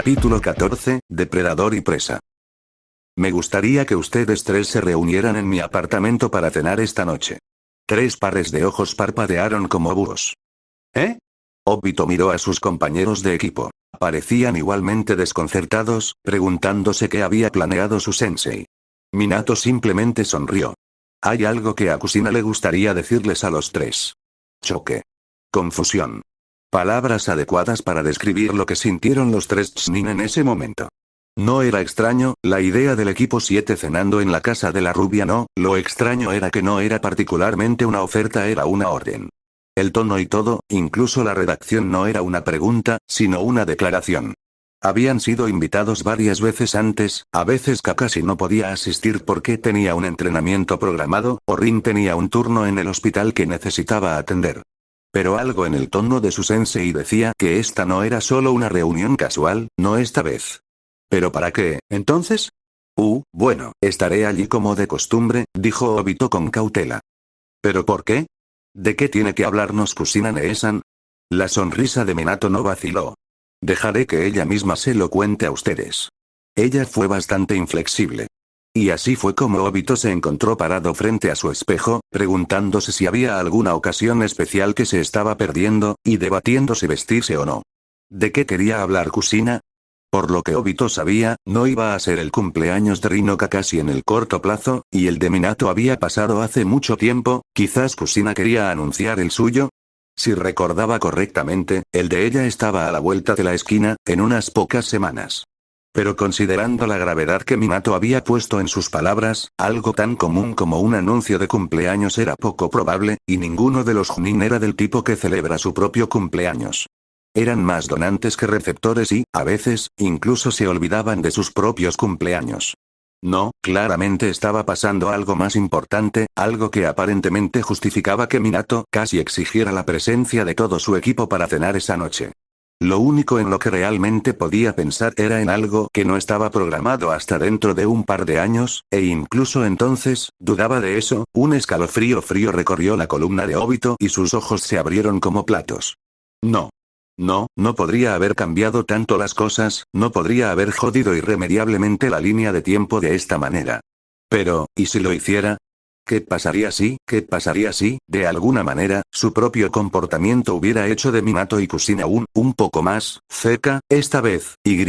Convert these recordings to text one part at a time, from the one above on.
Capítulo 14, Depredador y presa. Me gustaría que ustedes tres se reunieran en mi apartamento para cenar esta noche. 3 pares de ojos parpadearon como búhos. ¿Eh? Obito miró a sus compañeros de equipo. Parecían igualmente desconcertados, preguntándose qué había planeado su sensei. Minato simplemente sonrió. Hay algo que a Kusina le gustaría decirles a los tres. Choque. Confusión. Palabras adecuadas para describir lo que sintieron los tres Chunin en ese momento. No era extraño, la idea del equipo 7 cenando en la casa de la rubia no, lo extraño era que no era particularmente una oferta, era una orden. El tono y todo, incluso la redacción no era una pregunta, sino una declaración. Habían sido invitados varias veces antes, a veces Kakashi no podía asistir porque tenía un entrenamiento programado, o Rin tenía un turno en el hospital que necesitaba atender. Pero algo en el tono de su sensei decía que esta no era solo una reunión casual, no esta vez. ¿Pero para qué, entonces? Bueno, estaré allí como de costumbre, dijo Obito con cautela. ¿Pero por qué? ¿De qué tiene que hablarnos Kusina Nee-san? La sonrisa de Minato no vaciló. Dejaré que ella misma se lo cuente a ustedes. Ella fue bastante inflexible. Y así fue como Obito se encontró parado frente a su espejo, preguntándose si había alguna ocasión especial que se estaba perdiendo, y debatiendo si vestirse o no. ¿De qué quería hablar Kusina? Por lo que Obito sabía, no iba a ser el cumpleaños de Rino Kakashi en el corto plazo, y el de Minato había pasado hace mucho tiempo, quizás Kusina quería anunciar el suyo. Si recordaba correctamente, el de ella estaba a la vuelta de la esquina, en unas pocas semanas. Pero considerando la gravedad que Minato había puesto en sus palabras, algo tan común como un anuncio de cumpleaños era poco probable, y ninguno de los Chunin era del tipo que celebra su propio cumpleaños. Eran más donantes que receptores y, a veces, incluso se olvidaban de sus propios cumpleaños. No, claramente estaba pasando algo más importante, algo que aparentemente justificaba que Minato casi exigiera la presencia de todo su equipo para cenar esa noche. Lo único en lo que realmente podía pensar era en algo que no estaba programado hasta dentro de un par de años, e incluso entonces, dudaba de eso. Un escalofrío frío recorrió la columna de Obito y sus ojos se abrieron como platos. No podría haber cambiado tanto las cosas, no podría haber jodido irremediablemente la línea de tiempo de esta manera. Pero, ¿y si lo hiciera? ¿Qué pasaría si, de alguna manera, su propio comportamiento hubiera hecho de Minato y Kusina un poco más cerca, esta vez, Y.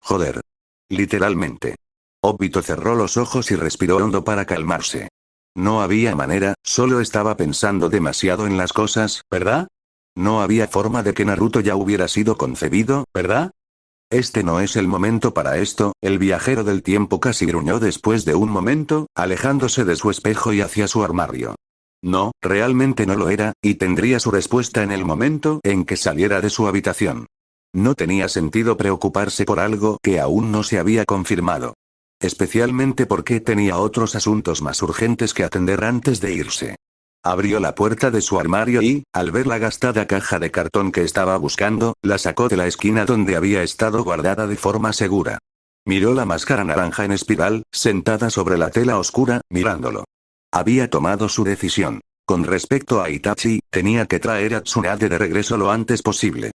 Joder. Literalmente. Obito cerró los ojos y respiró hondo para calmarse. No había manera, solo estaba pensando demasiado en las cosas, ¿verdad? No había forma de que Naruto ya hubiera sido concebido, ¿verdad? Este no es el momento para esto, el viajero del tiempo casi gruñó después de un momento, alejándose de su espejo y hacia su armario. No, realmente no lo era, y tendría su respuesta en el momento en que saliera de su habitación. No tenía sentido preocuparse por algo que aún no se había confirmado. Especialmente porque tenía otros asuntos más urgentes que atender antes de irse. Abrió la puerta de su armario y, al ver la gastada caja de cartón que estaba buscando, la sacó de la esquina donde había estado guardada de forma segura. Miró la máscara naranja en espiral, sentada sobre la tela oscura, mirándolo. Había tomado su decisión. Con respecto a Itachi, tenía que traer a Tsunade de regreso lo antes posible.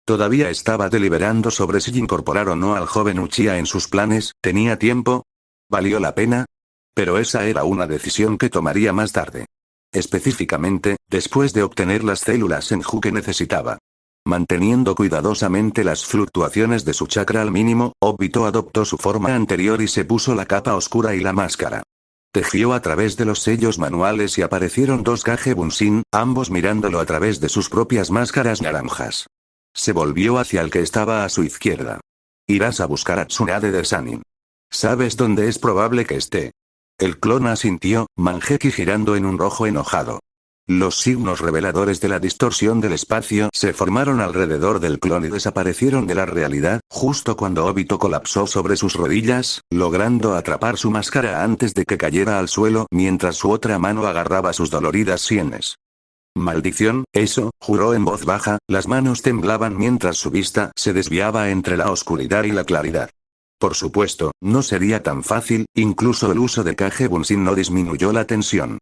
Todavía estaba deliberando sobre si incorporar o no al joven Uchiha en sus planes, ¿tenía tiempo? ¿Valió la pena? Pero esa era una decisión que tomaría más tarde. Específicamente, después de obtener las células Senju que necesitaba. Manteniendo cuidadosamente las fluctuaciones de su chakra al mínimo, Obito adoptó su forma anterior y se puso la capa oscura y la máscara. Tejió a través de los sellos manuales y aparecieron 2 Kage Bunshin, ambos mirándolo a través de sus propias máscaras naranjas. Se volvió hacia el que estaba a su izquierda. Irás a buscar a Tsunade de Sannin. ¿Sabes dónde es probable que esté? El clon asintió, Manjeki girando en un rojo enojado. Los signos reveladores de la distorsión del espacio se formaron alrededor del clon y desaparecieron de la realidad, justo cuando Obito colapsó sobre sus rodillas, logrando atrapar su máscara antes de que cayera al suelo mientras su otra mano agarraba sus doloridas sienes. Maldición, eso, juró en voz baja, las manos temblaban mientras su vista se desviaba entre la oscuridad y la claridad. Por supuesto, no sería tan fácil, incluso el uso de Kage Bunshin no disminuyó la tensión.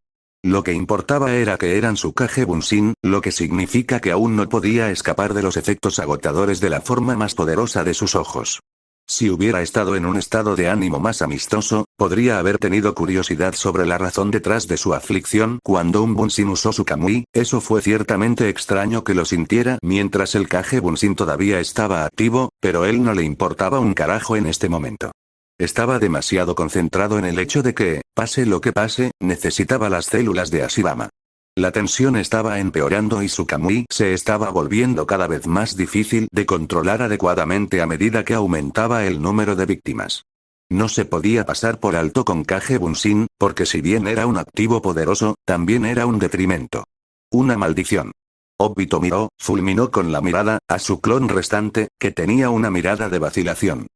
Lo que importaba era que eran Tsukage Bunshin, lo que significa que aún no podía escapar de los efectos agotadores de la forma más poderosa de sus ojos. Si hubiera estado en un estado de ánimo más amistoso, podría haber tenido curiosidad sobre la razón detrás de su aflicción cuando un Bunshin usó su Kamui. Eso fue ciertamente extraño que lo sintiera mientras el Kage Bunshin todavía estaba activo, pero él no le importaba un carajo en este momento. Estaba demasiado concentrado en el hecho de que, pase lo que pase, necesitaba las células de Ashirama. La tensión estaba empeorando y su Kamui se estaba volviendo cada vez más difícil de controlar adecuadamente a medida que aumentaba el número de víctimas. No se podía pasar por alto con Kage Bunshin, porque si bien era un activo poderoso, también era un detrimento. Una maldición. Obito miró, fulminó con la mirada, a su clon restante, que tenía una mirada de vacilación.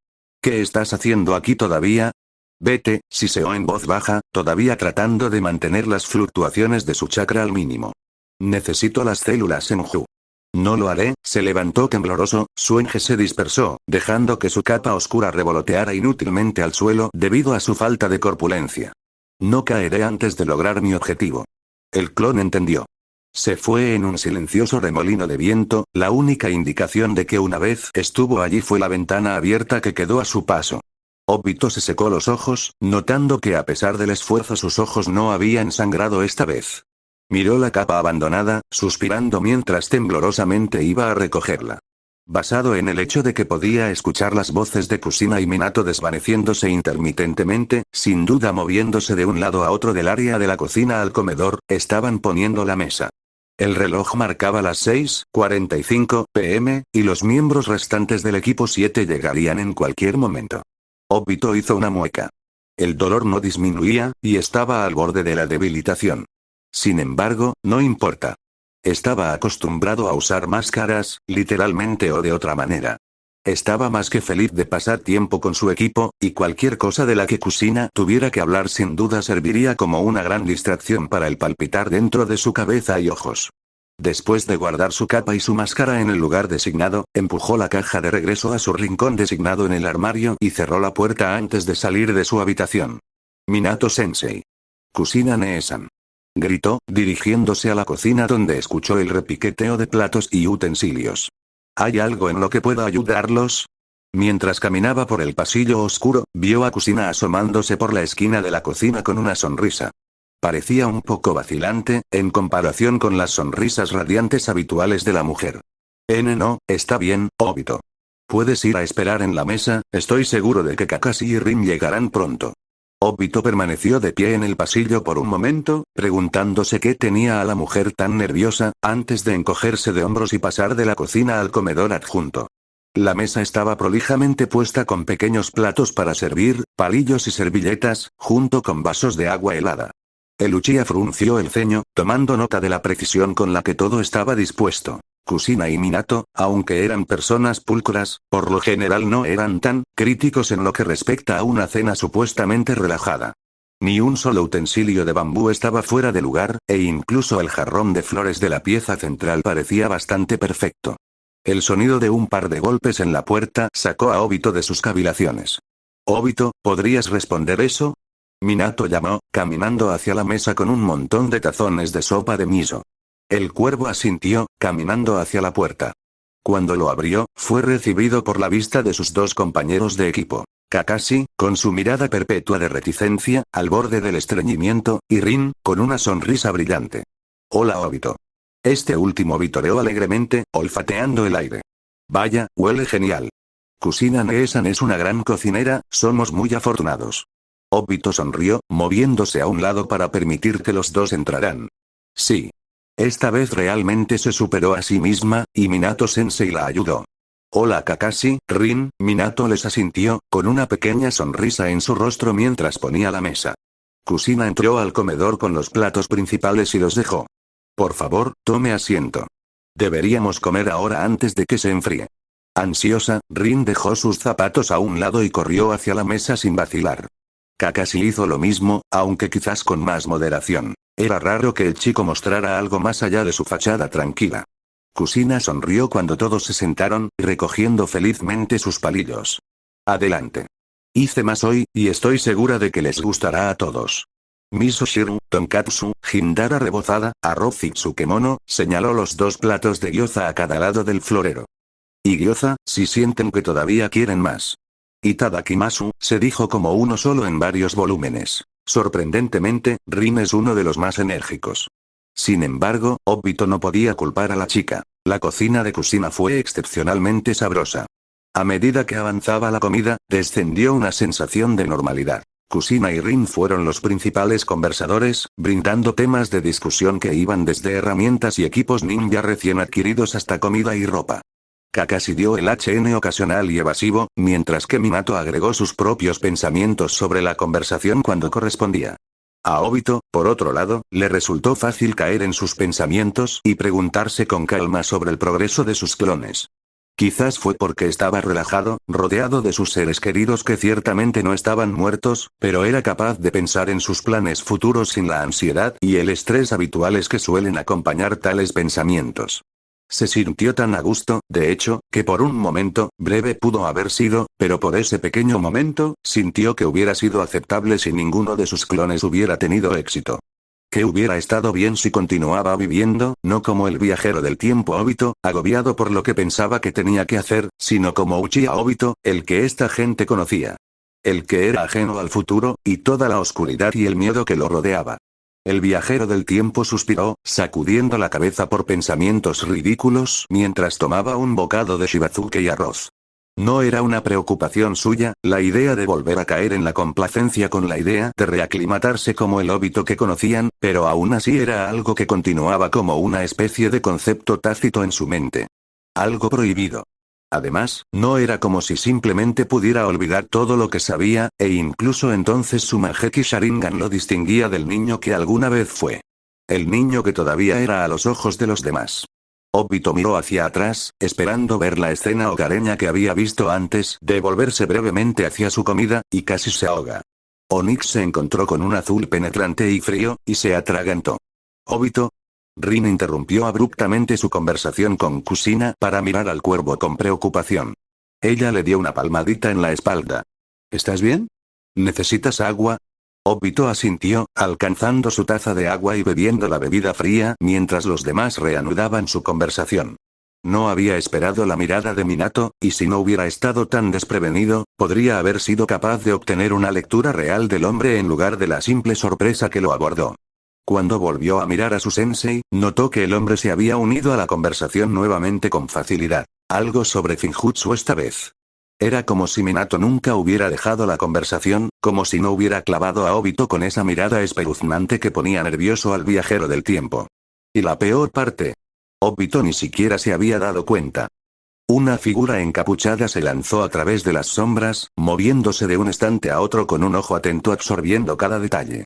¿Qué estás haciendo aquí todavía? Vete, siseó en voz baja, todavía tratando de mantener las fluctuaciones de su chakra al mínimo. Necesito las células Senju. No lo haré, se levantó tembloroso, su enje se dispersó, dejando que su capa oscura revoloteara inútilmente al suelo debido a su falta de corpulencia. No caeré antes de lograr mi objetivo. El clon entendió. Se fue en un silencioso remolino de viento, la única indicación de que una vez estuvo allí fue la ventana abierta que quedó a su paso. Obito se secó los ojos, notando que a pesar del esfuerzo sus ojos no habían sangrado esta vez. Miró la capa abandonada, suspirando mientras temblorosamente iba a recogerla. Basado en el hecho de que podía escuchar las voces de Kusina y Minato desvaneciéndose intermitentemente, sin duda moviéndose de un lado a otro del área de la cocina al comedor, estaban poniendo la mesa. El reloj marcaba las 6:45 p.m., y los miembros restantes del equipo 7 llegarían en cualquier momento. Obito hizo una mueca. El dolor no disminuía, y estaba al borde de la debilitación. Sin embargo, no importa. Estaba acostumbrado a usar máscaras, literalmente o de otra manera. Estaba más que feliz de pasar tiempo con su equipo, y cualquier cosa de la que Kusina tuviera que hablar sin duda serviría como una gran distracción para el palpitar dentro de su cabeza y ojos. Después de guardar su capa y su máscara en el lugar designado, empujó la caja de regreso a su rincón designado en el armario y cerró la puerta antes de salir de su habitación. Minato-sensei. Kusina Nee-san. Gritó, dirigiéndose a la cocina donde escuchó el repiqueteo de platos y utensilios. ¿Hay algo en lo que pueda ayudarlos? Mientras caminaba por el pasillo oscuro, vio a Kusina asomándose por la esquina de la cocina con una sonrisa. Parecía un poco vacilante, en comparación con las sonrisas radiantes habituales de la mujer. No, está bien, Obito. Puedes ir a esperar en la mesa, estoy seguro de que Kakashi y Rin llegarán pronto. Obito permaneció de pie en el pasillo por un momento, preguntándose qué tenía a la mujer tan nerviosa, antes de encogerse de hombros y pasar de la cocina al comedor adjunto. La mesa estaba prolijamente puesta con pequeños platos para servir, palillos y servilletas, junto con vasos de agua helada. El Uchiha frunció el ceño, tomando nota de la precisión con la que todo estaba dispuesto. Kusina y Minato, aunque eran personas pulcras, por lo general no eran tan críticos en lo que respecta a una cena supuestamente relajada. Ni un solo utensilio de bambú estaba fuera de lugar, e incluso el jarrón de flores de la pieza central parecía bastante perfecto. El sonido de un par de golpes en la puerta sacó a Obito de sus cavilaciones. «Obito, ¿podrías responder eso?», Minato llamó, caminando hacia la mesa con un montón de tazones de sopa de miso. El cuervo asintió, caminando hacia la puerta. Cuando lo abrió, fue recibido por la vista de sus dos compañeros de equipo. Kakashi, con su mirada perpetua de reticencia, al borde del estreñimiento, y Rin, con una sonrisa brillante. «Hola Obito». Este último vitoreó alegremente, olfateando el aire. «Vaya, huele genial. Kusina Nee-san es una gran cocinera, somos muy afortunados». Obito sonrió, moviéndose a un lado para permitir que los dos entraran. Sí. Esta vez realmente se superó a sí misma, y Minato-sensei la ayudó. «Hola Kakashi, Rin», Minato les asintió, con una pequeña sonrisa en su rostro mientras ponía la mesa. Kusina entró al comedor con los platos principales y los dejó. «Por favor, tome asiento. Deberíamos comer ahora antes de que se enfríe». Ansiosa, Rin dejó sus zapatos a un lado y corrió hacia la mesa sin vacilar. Kakashi hizo lo mismo, aunque quizás con más moderación. Era raro que el chico mostrara algo más allá de su fachada tranquila. Kusina sonrió cuando todos se sentaron, recogiendo felizmente sus palillos. «Adelante. Hice más hoy, y estoy segura de que les gustará a todos». miso shiru, tonkatsu, hindara rebozada, arroz y tsukemono, señaló los 2 platos de gyoza a cada lado del florero. Y gyoza, si sienten que todavía quieren más. Itadakimasu, se dijo como uno solo en varios volúmenes. Sorprendentemente, Rin es uno de los más enérgicos. Sin embargo, Obito no podía culpar a la chica. La cocina de Kusina fue excepcionalmente sabrosa. A medida que avanzaba la comida, descendió una sensación de normalidad. Kusina y Rin fueron los principales conversadores, brindando temas de discusión que iban desde herramientas y equipos ninja recién adquiridos hasta comida y ropa. Kakashi dio el HN ocasional y evasivo, mientras que Minato agregó sus propios pensamientos sobre la conversación cuando correspondía. A Obito, por otro lado, le resultó fácil caer en sus pensamientos y preguntarse con calma sobre el progreso de sus clones. Quizás fue porque estaba relajado, rodeado de sus seres queridos que ciertamente no estaban muertos, pero era capaz de pensar en sus planes futuros sin la ansiedad y el estrés habituales que suelen acompañar tales pensamientos. Se sintió tan a gusto, de hecho, que por un momento, breve pudo haber sido, pero por ese pequeño momento, sintió que hubiera sido aceptable si ninguno de sus clones hubiera tenido éxito. Que hubiera estado bien si continuaba viviendo, no como el viajero del tiempo Obito, agobiado por lo que pensaba que tenía que hacer, sino como Uchiha Obito, el que esta gente conocía. El que era ajeno al futuro, y toda la oscuridad y el miedo que lo rodeaba. El viajero del tiempo suspiró, sacudiendo la cabeza por pensamientos ridículos mientras tomaba un bocado de shibazuke y arroz. No era una preocupación suya, la idea de volver a caer en la complacencia con la idea de reaclimatarse como el Obito que conocían, pero aún así era algo que continuaba como una especie de concepto tácito en su mente. Algo prohibido. Además, no era como si simplemente pudiera olvidar todo lo que sabía, e incluso entonces su Mangekyou Sharingan lo distinguía del niño que alguna vez fue. El niño que todavía era a los ojos de los demás. Obito miró hacia atrás, esperando ver la escena hogareña que había visto antes de volverse brevemente hacia su comida, y casi se ahoga. Onix se encontró con un azul penetrante y frío, y se atragantó. ¿Obito? Rin interrumpió abruptamente su conversación con Kusina para mirar al cuervo con preocupación. Ella le dio una palmadita en la espalda. ¿Estás bien? ¿Necesitas agua? Obito asintió, alcanzando su taza de agua y bebiendo la bebida fría mientras los demás reanudaban su conversación. No había esperado la mirada de Minato, y si no hubiera estado tan desprevenido, podría haber sido capaz de obtener una lectura real del hombre en lugar de la simple sorpresa que lo abordó. Cuando volvió a mirar a su sensei, notó que el hombre se había unido a la conversación nuevamente con facilidad. Algo sobre Finjutsu esta vez. Era como si Minato nunca hubiera dejado la conversación, como si no hubiera clavado a Obito con esa mirada espeluznante que ponía nervioso al viajero del tiempo. Y la peor parte. Obito ni siquiera se había dado cuenta. Una figura encapuchada se lanzó a través de las sombras, moviéndose de un estante a otro con un ojo atento absorbiendo cada detalle.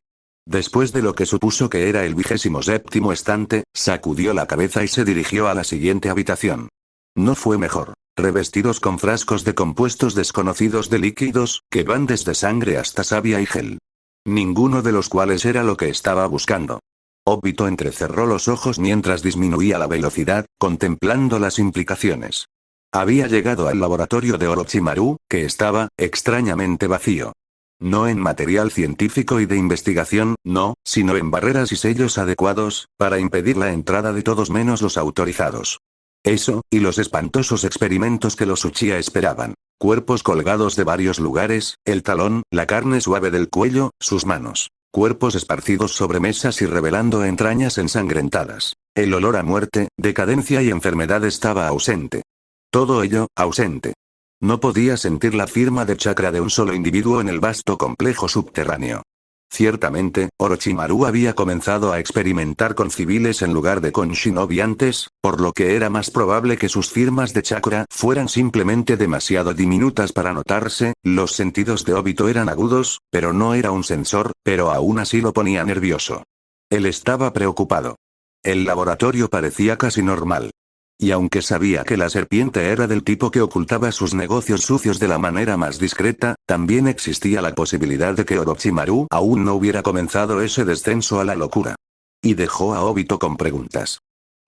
Después de lo que supuso que era el 27º estante, sacudió la cabeza y se dirigió a la siguiente habitación. No fue mejor. Revestidos con frascos de compuestos desconocidos de líquidos, que van desde sangre hasta savia y gel. Ninguno de los cuales era lo que estaba buscando. Obito entrecerró los ojos mientras disminuía la velocidad, contemplando las implicaciones. Había llegado al laboratorio de Orochimaru, que estaba, extrañamente vacío. No en material científico y de investigación, no, sino en barreras y sellos adecuados, para impedir la entrada de todos menos los autorizados. Eso, y los espantosos experimentos que los Uchiha esperaban. Cuerpos colgados de varios lugares, el talón, la carne suave del cuello, sus manos. Cuerpos esparcidos sobre mesas y revelando entrañas ensangrentadas. El olor a muerte, decadencia y enfermedad estaba ausente. Todo ello, ausente. No podía sentir la firma de chakra de un solo individuo en el vasto complejo subterráneo. Ciertamente, Orochimaru había comenzado a experimentar con civiles en lugar de con shinobi antes, por lo que era más probable que sus firmas de chakra fueran simplemente demasiado diminutas para notarse. Los sentidos de Obito eran agudos, pero no era un sensor, pero aún así lo ponía nervioso. Él estaba preocupado. El laboratorio parecía casi normal. Y aunque sabía que la serpiente era del tipo que ocultaba sus negocios sucios de la manera más discreta, también existía la posibilidad de que Orochimaru aún no hubiera comenzado ese descenso a la locura. Y dejó a Obito con preguntas.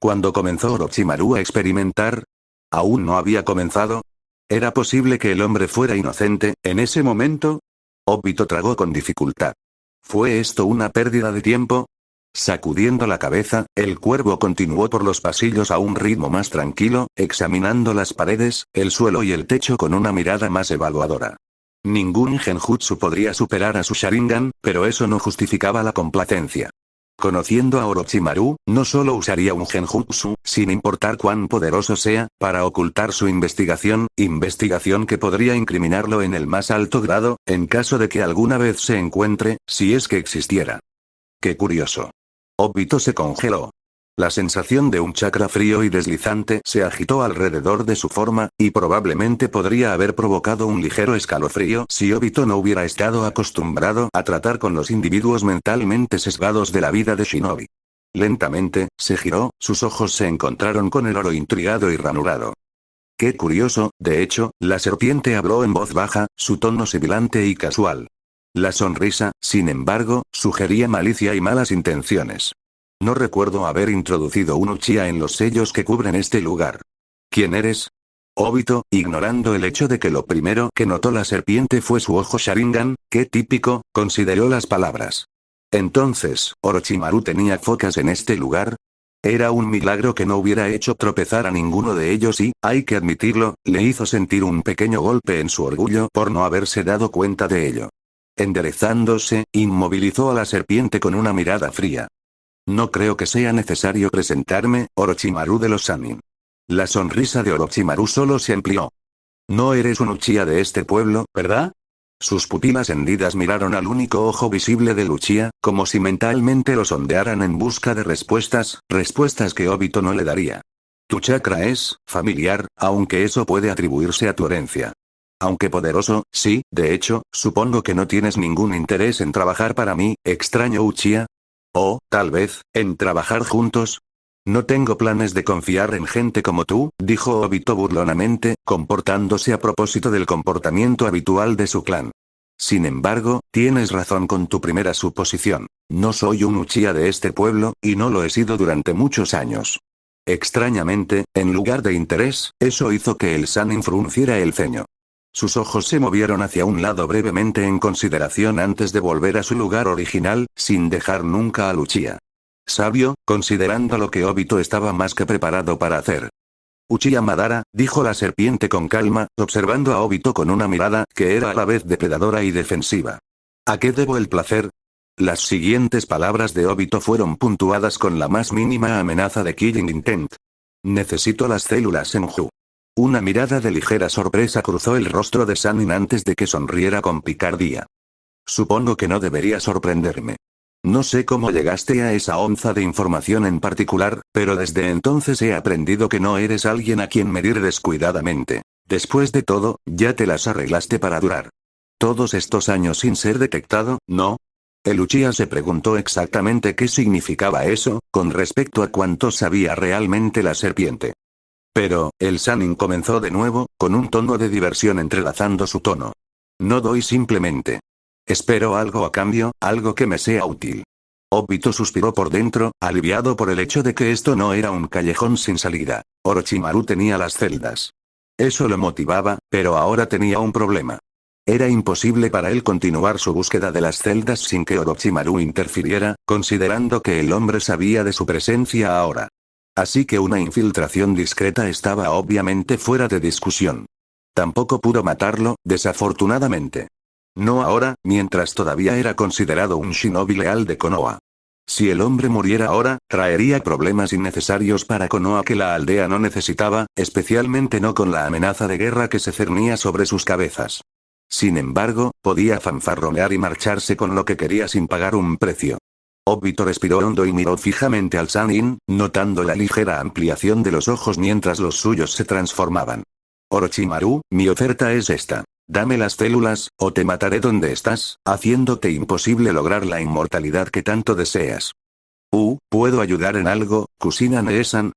¿Cuándo comenzó Orochimaru a experimentar? ¿Aún no había comenzado? ¿Era posible que el hombre fuera inocente, en ese momento? Obito tragó con dificultad. ¿Fue esto una pérdida de tiempo? Sacudiendo la cabeza, el cuervo continuó por los pasillos a un ritmo más tranquilo, examinando las paredes, el suelo y el techo con una mirada más evaluadora. Ningún genjutsu podría superar a su Sharingan, pero eso no justificaba la complacencia. Conociendo a Orochimaru, no solo usaría un genjutsu, sin importar cuán poderoso sea, para ocultar su investigación que podría incriminarlo en el más alto grado, en caso de que alguna vez se encuentre, si es que existiera. ¡Qué curioso! Obito se congeló. La sensación de un chakra frío y deslizante se agitó alrededor de su forma, y probablemente podría haber provocado un ligero escalofrío si Obito no hubiera estado acostumbrado a tratar con los individuos mentalmente sesgados de la vida de Shinobi. Lentamente, se giró, sus ojos se encontraron con el oro intrigado y ranurado. Qué curioso, de hecho, la serpiente habló en voz baja, su tono sibilante y casual. La sonrisa, sin embargo, sugería malicia y malas intenciones. No recuerdo haber introducido un Uchiha en los sellos que cubren este lugar. ¿Quién eres? Obito, ignorando el hecho de que lo primero que notó la serpiente fue su ojo Sharingan, qué típico, consideró las palabras. Entonces, ¿Orochimaru tenía focas en este lugar? Era un milagro que no hubiera hecho tropezar a ninguno de ellos y, hay que admitirlo, le hizo sentir un pequeño golpe en su orgullo por no haberse dado cuenta de ello. Enderezándose, inmovilizó a la serpiente con una mirada fría. No creo que sea necesario presentarme, Orochimaru de los Sannin. La sonrisa de Orochimaru solo se amplió. No eres un Uchiha de este pueblo, ¿verdad? Sus pupilas hendidas miraron al único ojo visible del Uchiha, como si mentalmente lo sondearan en busca de respuestas que Obito no le daría. Tu chakra es familiar, aunque eso puede atribuirse a tu herencia. Aunque poderoso, sí, de hecho, supongo que no tienes ningún interés en trabajar para mí, extraño Uchiha. O, tal vez, en trabajar juntos. No tengo planes de confiar en gente como tú, dijo Obito burlonamente, comportándose a propósito del comportamiento habitual de su clan. Sin embargo, tienes razón con tu primera suposición. No soy un Uchiha de este pueblo, y no lo he sido durante muchos años. Extrañamente, en lugar de interés, eso hizo que el Sannin frunciera el ceño. Sus ojos se movieron hacia un lado brevemente en consideración antes de volver a su lugar original, sin dejar nunca al Uchiha. Sabio, considerando lo que Obito estaba más que preparado para hacer. Uchiha Madara, dijo la serpiente con calma, observando a Obito con una mirada que era a la vez depredadora y defensiva. ¿A qué debo el placer? Las siguientes palabras de Obito fueron puntuadas con la más mínima amenaza de killing intent. Necesito las células Senju. Una mirada de ligera sorpresa cruzó el rostro de Sannin antes de que sonriera con picardía. Supongo que no debería sorprenderme. No sé cómo llegaste a esa onza de información en particular, pero desde entonces he aprendido que no eres alguien a quien medir descuidadamente. Después de todo, ya te las arreglaste para durar. Todos estos años sin ser detectado, ¿no? El Uchiha se preguntó exactamente qué significaba eso, con respecto a cuánto sabía realmente la serpiente. Pero, el Sannin comenzó de nuevo, con un tono de diversión entrelazando su tono. No doy simplemente. Espero algo a cambio, algo que me sea útil. Obito suspiró por dentro, aliviado por el hecho de que esto no era un callejón sin salida. Orochimaru tenía las celdas. Eso lo motivaba, pero ahora tenía un problema. Era imposible para él continuar su búsqueda de las celdas sin que Orochimaru interfiriera, considerando que el hombre sabía de su presencia ahora. Así que una infiltración discreta estaba obviamente fuera de discusión. Tampoco pudo matarlo, desafortunadamente. No ahora, mientras todavía era considerado un shinobi leal de Konoha. Si el hombre muriera ahora, traería problemas innecesarios para Konoha que la aldea no necesitaba, especialmente no con la amenaza de guerra que se cernía sobre sus cabezas. Sin embargo, podía fanfarronear y marcharse con lo que quería sin pagar un precio. Obito respiró hondo y miró fijamente al Sannin, notando la ligera ampliación de los ojos mientras los suyos se transformaban. Orochimaru, mi oferta es esta. Dame las células, o te mataré donde estás, haciéndote imposible lograr la inmortalidad que tanto deseas. ¿Puedo ayudar en algo, Kushina Nee-san?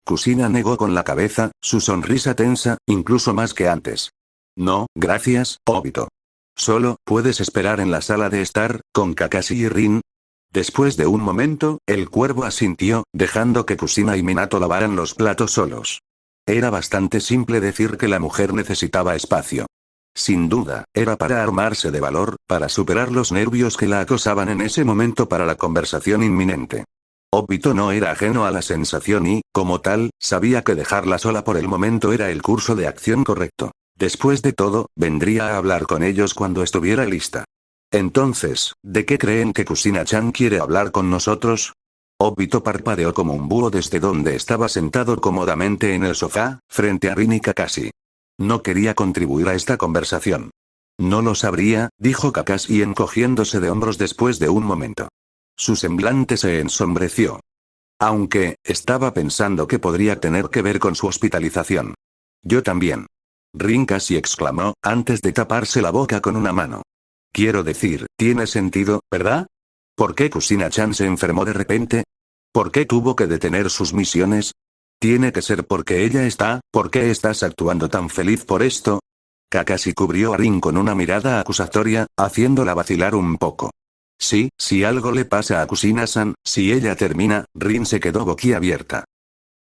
Kushina negó con la cabeza, su sonrisa tensa, incluso más que antes. No, gracias, Obito. Solo, ¿puedes esperar en la sala de estar, con Kakashi y Rin? Después de un momento, el cuervo asintió, dejando que Kushina y Minato lavaran los platos solos. Era bastante simple decir que la mujer necesitaba espacio. Sin duda, era para armarse de valor, para superar los nervios que la acosaban en ese momento para la conversación inminente. Obito no era ajeno a la sensación y, como tal, sabía que dejarla sola por el momento era el curso de acción correcto. Después de todo, vendría a hablar con ellos cuando estuviera lista. Entonces, ¿de qué creen que Kusina-chan quiere hablar con nosotros? Obito parpadeó como un búho desde donde estaba sentado cómodamente en el sofá, frente a Rin y Kakashi. No quería contribuir a esta conversación. No lo sabría, dijo Kakashi encogiéndose de hombros después de un momento. Su semblante se ensombreció. Aunque, estaba pensando que podría tener que ver con su hospitalización. Yo también. Rin casi exclamó, antes de taparse la boca con una mano. Quiero decir, tiene sentido, ¿verdad? ¿Por qué Kusina-chan se enfermó de repente? ¿Por qué tuvo que detener sus misiones? Tiene que ser porque ella está, ¿por qué estás actuando tan feliz por esto? Kakashi cubrió a Rin con una mirada acusatoria, haciéndola vacilar un poco. Sí, si algo le pasa a Kusina-san, si ella termina, Rin se quedó boquiabierta.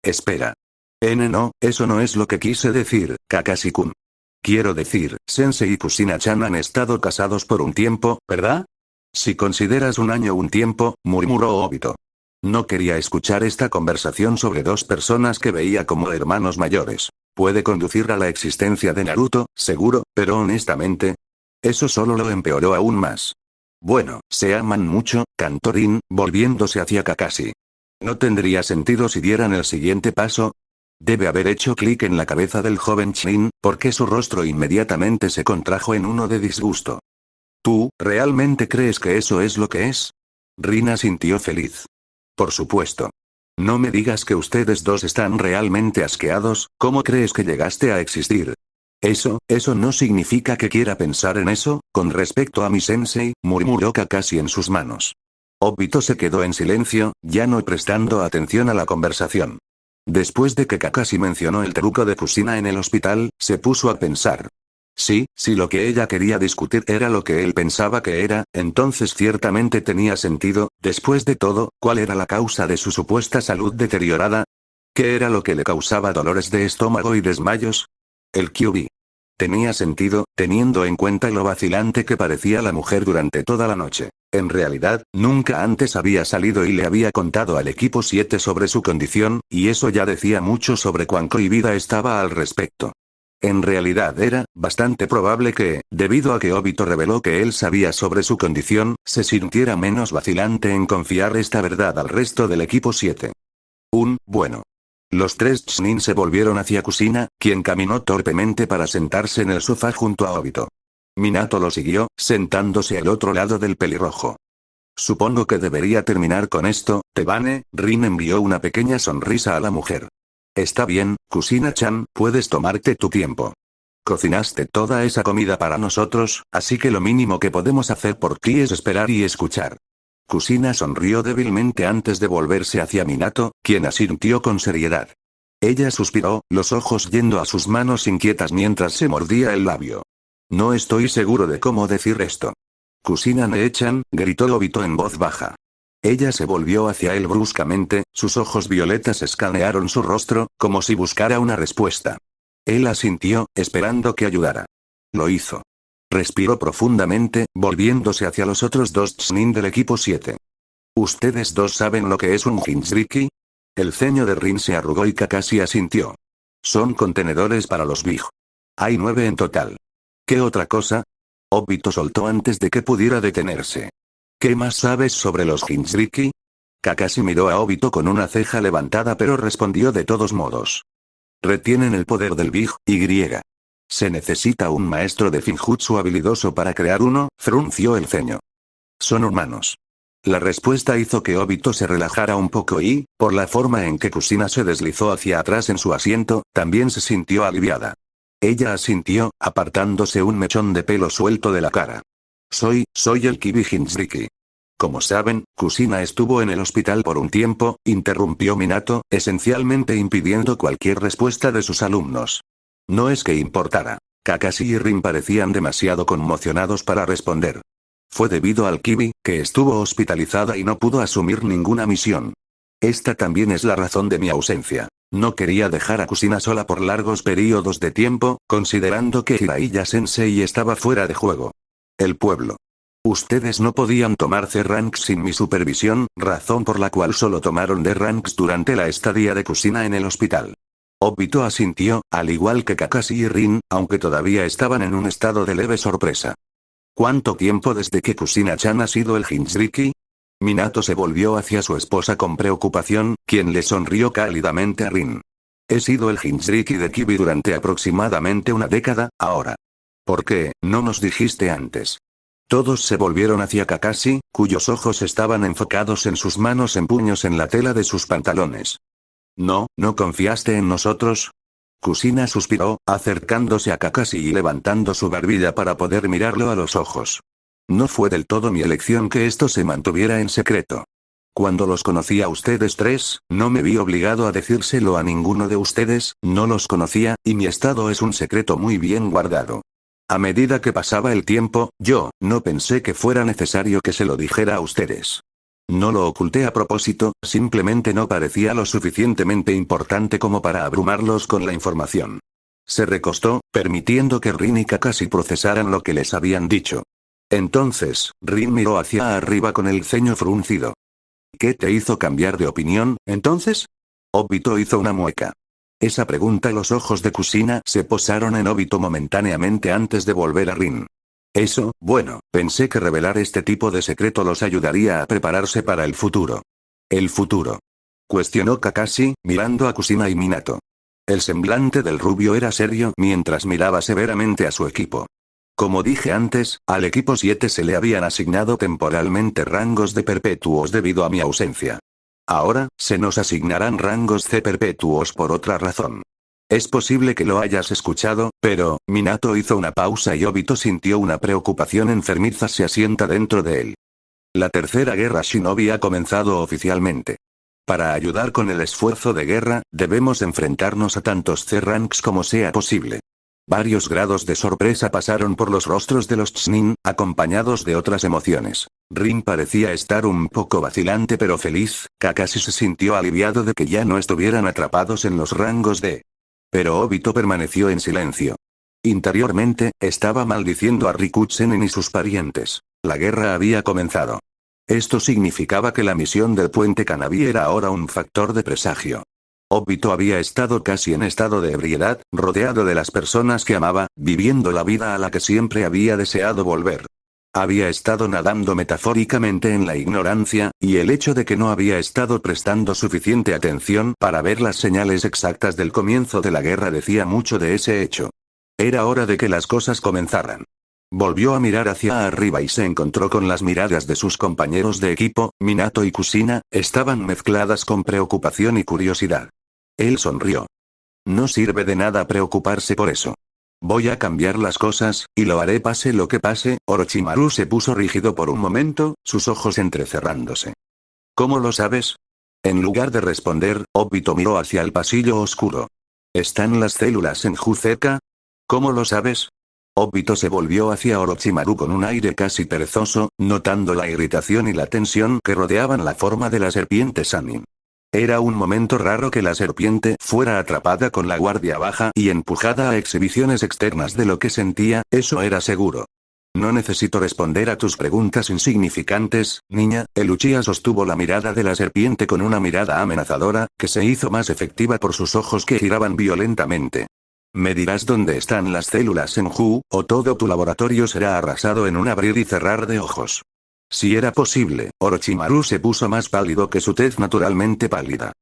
Espera. No, eso no es lo que quise decir, Kakashi-kun. Quiero decir, Sensei y Kusina-chan han estado casados por un tiempo, ¿verdad? Si consideras un año un tiempo, murmuró Obito. No quería escuchar esta conversación sobre dos personas que veía como hermanos mayores. Puede conducir a la existencia de Naruto, seguro, pero honestamente, eso solo lo empeoró aún más. Bueno, se aman mucho, cantó Rin, volviéndose hacia Kakashi. ¿No tendría sentido si dieran el siguiente paso? Debe haber hecho clic en la cabeza del joven Chunin, porque su rostro inmediatamente se contrajo en uno de disgusto. ¿Tú, realmente crees que eso es lo que es? Rin sintió feliz. Por supuesto. No me digas que ustedes dos están realmente asqueados, ¿cómo crees que llegaste a existir? Eso no significa que quiera pensar en eso, con respecto a mi sensei, murmuró Kakashi en sus manos. Obito se quedó en silencio, ya no prestando atención a la conversación. Después de que Kakashi mencionó el truco de Kusina en el hospital, se puso a pensar. Sí, si lo que ella quería discutir era lo que él pensaba que era, entonces ciertamente tenía sentido. Después de todo, ¿cuál era la causa de su supuesta salud deteriorada? ¿Qué era lo que le causaba dolores de estómago y desmayos? El QB. Tenía sentido, teniendo en cuenta lo vacilante que parecía la mujer durante toda la noche. En realidad, nunca antes había salido y le había contado al equipo 7 sobre su condición, y eso ya decía mucho sobre cuán cohibida estaba al respecto. En realidad era bastante probable que, debido a que Obito reveló que él sabía sobre su condición, se sintiera menos vacilante en confiar esta verdad al resto del equipo 7. Bueno. Los tres Chunin se volvieron hacia Kusina, quien caminó torpemente para sentarse en el sofá junto a Obito. Minato lo siguió, sentándose al otro lado del pelirrojo. Supongo que debería terminar con esto, Tebane. Rin envió una pequeña sonrisa a la mujer. Está bien, Kusina-chan, puedes tomarte tu tiempo. Cocinaste toda esa comida para nosotros, así que lo mínimo que podemos hacer por ti es esperar y escuchar. Kusina sonrió débilmente antes de volverse hacia Minato, quien asintió con seriedad. Ella suspiró, los ojos yendo a sus manos inquietas mientras se mordía el labio. No estoy seguro de cómo decir esto. Kusina-ne-chan, gritó Obito en voz baja. Ella se volvió hacia él bruscamente, sus ojos violetas escanearon su rostro, como si buscara una respuesta. Él asintió, esperando que ayudara. Lo hizo. Respiró profundamente, volviéndose hacia los otros dos Chunin del equipo 7. ¿Ustedes dos saben lo que es un Jinchuriki? El ceño de Rin se arrugó y Kakashi asintió. Son contenedores para los Big. Hay 9 en total. ¿Qué otra cosa? Obito soltó antes de que pudiera detenerse. ¿Qué más sabes sobre los Jinchuriki? Kakashi miró a Obito con una ceja levantada pero respondió de todos modos. Retienen el poder del Big Y. Se necesita un maestro de Finjutsu habilidoso para crear uno, frunció el ceño. Son humanos. La respuesta hizo que Obito se relajara un poco y, por la forma en que Kusina se deslizó hacia atrás en su asiento, también se sintió aliviada. Ella asintió, apartándose un mechón de pelo suelto de la cara. Soy el Kibi Jinchuriki. Como saben, Kusina estuvo en el hospital por un tiempo, interrumpió Minato, esencialmente impidiendo cualquier respuesta de sus alumnos. No es que importara. Kakashi y Rin parecían demasiado conmocionados para responder. Fue debido al Kibi, que estuvo hospitalizada y no pudo asumir ninguna misión. Esta también es la razón de mi ausencia. No quería dejar a Kusina sola por largos periodos de tiempo, considerando que Jiraiya-sensei estaba fuera de juego. El pueblo. Ustedes no podían tomar C-Ranks sin mi supervisión, razón por la cual solo tomaron D-Ranks durante la estadía de Kusina en el hospital. Obito asintió, al igual que Kakashi y Rin, aunque todavía estaban en un estado de leve sorpresa. ¿Cuánto tiempo desde que Kusina-chan ha sido el Jinchuriki? Minato se volvió hacia su esposa con preocupación, quien le sonrió cálidamente a Rin. He sido el Jinchuriki de Kibi durante aproximadamente una década, ahora. ¿Por qué no nos dijiste antes? Todos se volvieron hacia Kakashi, cuyos ojos estaban enfocados en sus manos en puños en la tela de sus pantalones. ¿No confiaste en nosotros? Kusina suspiró, acercándose a Kakashi y levantando su barbilla para poder mirarlo a los ojos. No fue del todo mi elección que esto se mantuviera en secreto. Cuando los conocí a ustedes tres, no me vi obligado a decírselo a ninguno de ustedes, no los conocía, y mi estado es un secreto muy bien guardado. A medida que pasaba el tiempo, yo no pensé que fuera necesario que se lo dijera a ustedes. No lo oculté a propósito, simplemente no parecía lo suficientemente importante como para abrumarlos con la información. Se recostó, permitiendo que Rin y Kakashi procesaran lo que les habían dicho. Entonces, Rin miró hacia arriba con el ceño fruncido. ¿Qué te hizo cambiar de opinión, entonces? Obito hizo una mueca. Esa pregunta, los ojos de Kusina se posaron en Obito momentáneamente antes de volver a Rin. Eso, bueno, pensé que revelar este tipo de secreto los ayudaría a prepararse para el futuro. ¿El futuro? Cuestionó Kakashi, mirando a Kusina y Minato. El semblante del rubio era serio mientras miraba severamente a su equipo. Como dije antes, al equipo 7 se le habían asignado temporalmente rangos de perpetuos debido a mi ausencia. Ahora, se nos asignarán rangos C perpetuos por otra razón. Es posible que lo hayas escuchado, pero, Minato hizo una pausa y Obito sintió una preocupación enfermiza se asienta dentro de él. La tercera guerra Shinobi ha comenzado oficialmente. Para ayudar con el esfuerzo de guerra, debemos enfrentarnos a tantos C-Ranks como sea posible. Varios grados de sorpresa pasaron por los rostros de los Chunin, acompañados de otras emociones. Rin parecía estar un poco vacilante pero feliz, Kakashi se sintió aliviado de que ya no estuvieran atrapados en los rangos de... Pero Obito permaneció en silencio. Interiormente, estaba maldiciendo a Rikuzen y sus parientes. La guerra había comenzado. Esto significaba que la misión del puente Kanabi era ahora un factor de presagio. Obito había estado casi en estado de ebriedad, rodeado de las personas que amaba, viviendo la vida a la que siempre había deseado volver. Había estado nadando metafóricamente en la ignorancia, y el hecho de que no había estado prestando suficiente atención para ver las señales exactas del comienzo de la guerra decía mucho de ese hecho. Era hora de que las cosas comenzaran. Volvió a mirar hacia arriba y se encontró con las miradas de sus compañeros de equipo, Minato y Kusina, estaban mezcladas con preocupación y curiosidad. Él sonrió. No sirve de nada preocuparse por eso. Voy a cambiar las cosas, y lo haré pase lo que pase. Orochimaru se puso rígido por un momento, sus ojos entrecerrándose. ¿Cómo lo sabes? En lugar de responder, Obito miró hacia el pasillo oscuro. ¿Están las células en Ju cerca? ¿Cómo lo sabes? Obito se volvió hacia Orochimaru con un aire casi perezoso, notando la irritación y la tensión que rodeaban la forma de la serpiente Sannin. Era un momento raro que la serpiente fuera atrapada con la guardia baja y empujada a exhibiciones externas de lo que sentía, eso era seguro. No necesito responder a tus preguntas insignificantes, niña. El Uchiha sostuvo la mirada de la serpiente con una mirada amenazadora, que se hizo más efectiva por sus ojos que giraban violentamente. Me dirás dónde están las células en Ju, o todo tu laboratorio será arrasado en un abrir y cerrar de ojos. Si era posible, Orochimaru se puso más pálido que su tez naturalmente pálida.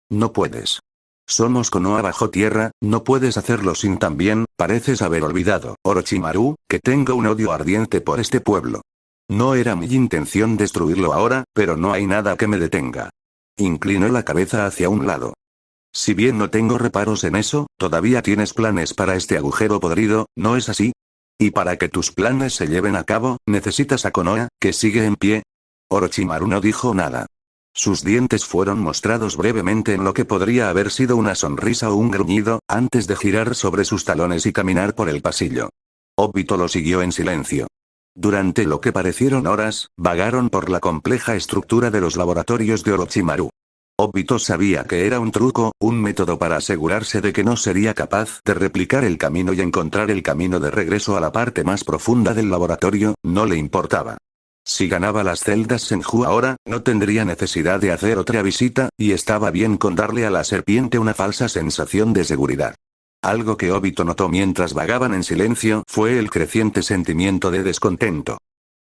No puedes. Somos Konoha bajo tierra, no puedes hacerlo sin también, pareces haber olvidado, Orochimaru, que tengo un odio ardiente por este pueblo. No era mi intención destruirlo ahora, pero no hay nada que me detenga. Inclinó la cabeza hacia un lado. Si bien no tengo reparos en eso, todavía tienes planes para este agujero podrido, ¿no es así? Y para que tus planes se lleven a cabo, necesitas a Konoha, que sigue en pie. Orochimaru no dijo nada. Sus dientes fueron mostrados brevemente en lo que podría haber sido una sonrisa o un gruñido, antes de girar sobre sus talones y caminar por el pasillo. Obito lo siguió en silencio. Durante lo que parecieron horas, vagaron por la compleja estructura de los laboratorios de Orochimaru. Obito sabía que era un truco, un método para asegurarse de que no sería capaz de replicar el camino y encontrar el camino de regreso a la parte más profunda del laboratorio, no le importaba. Si ganaba las celdas Senju ahora, no tendría necesidad de hacer otra visita, y estaba bien con darle a la serpiente una falsa sensación de seguridad. Algo que Obito notó mientras vagaban en silencio fue el creciente sentimiento de descontento.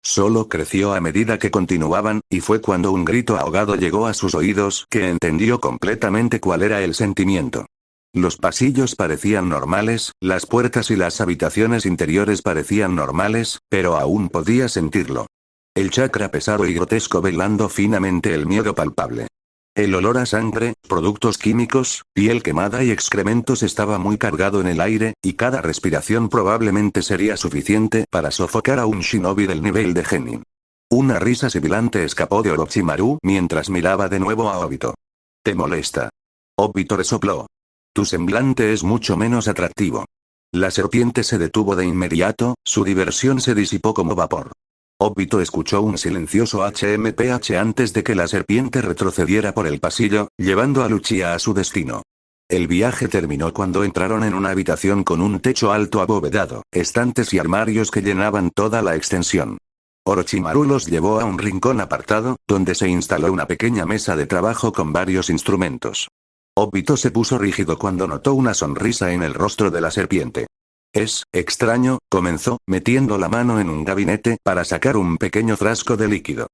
Solo creció a medida que continuaban, y fue cuando un grito ahogado llegó a sus oídos que entendió completamente cuál era el sentimiento. Los pasillos parecían normales, las puertas y las habitaciones interiores parecían normales, pero aún podía sentirlo. El chakra pesado y grotesco velando finamente el miedo palpable. El olor a sangre, productos químicos, piel quemada y excrementos estaba muy cargado en el aire, y cada respiración probablemente sería suficiente para sofocar a un shinobi del nivel de genin. Una risa sibilante escapó de Orochimaru mientras miraba de nuevo a Obito. ¿Te molesta? Obito resopló. Tu semblante es mucho menos atractivo. La serpiente se detuvo de inmediato, su diversión se disipó como vapor. Obito escuchó un silencioso HMPH antes de que la serpiente retrocediera por el pasillo, llevando a Lucia a su destino. El viaje terminó cuando entraron en una habitación con un techo alto abovedado, estantes y armarios que llenaban toda la extensión. Orochimaru los llevó a un rincón apartado, donde se instaló una pequeña mesa de trabajo con varios instrumentos. Obito se puso rígido cuando notó una sonrisa en el rostro de la serpiente. Es extraño, comenzó, metiendo la mano en un gabinete para sacar un pequeño frasco de líquido.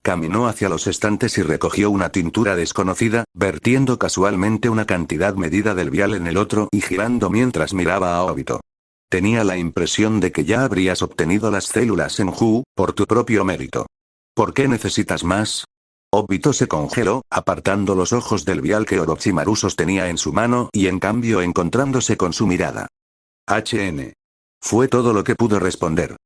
Caminó hacia los estantes y recogió una tintura desconocida, vertiendo casualmente una cantidad medida del vial en el otro y girando mientras miraba a Obito. Tenía la impresión de que ya habrías obtenido las células Senju, por tu propio mérito. ¿Por qué necesitas más? Obito se congeló, apartando los ojos del vial que Orochimaru sostenía en su mano y en cambio encontrándose con su mirada. HN. Fue todo lo que pudo responder.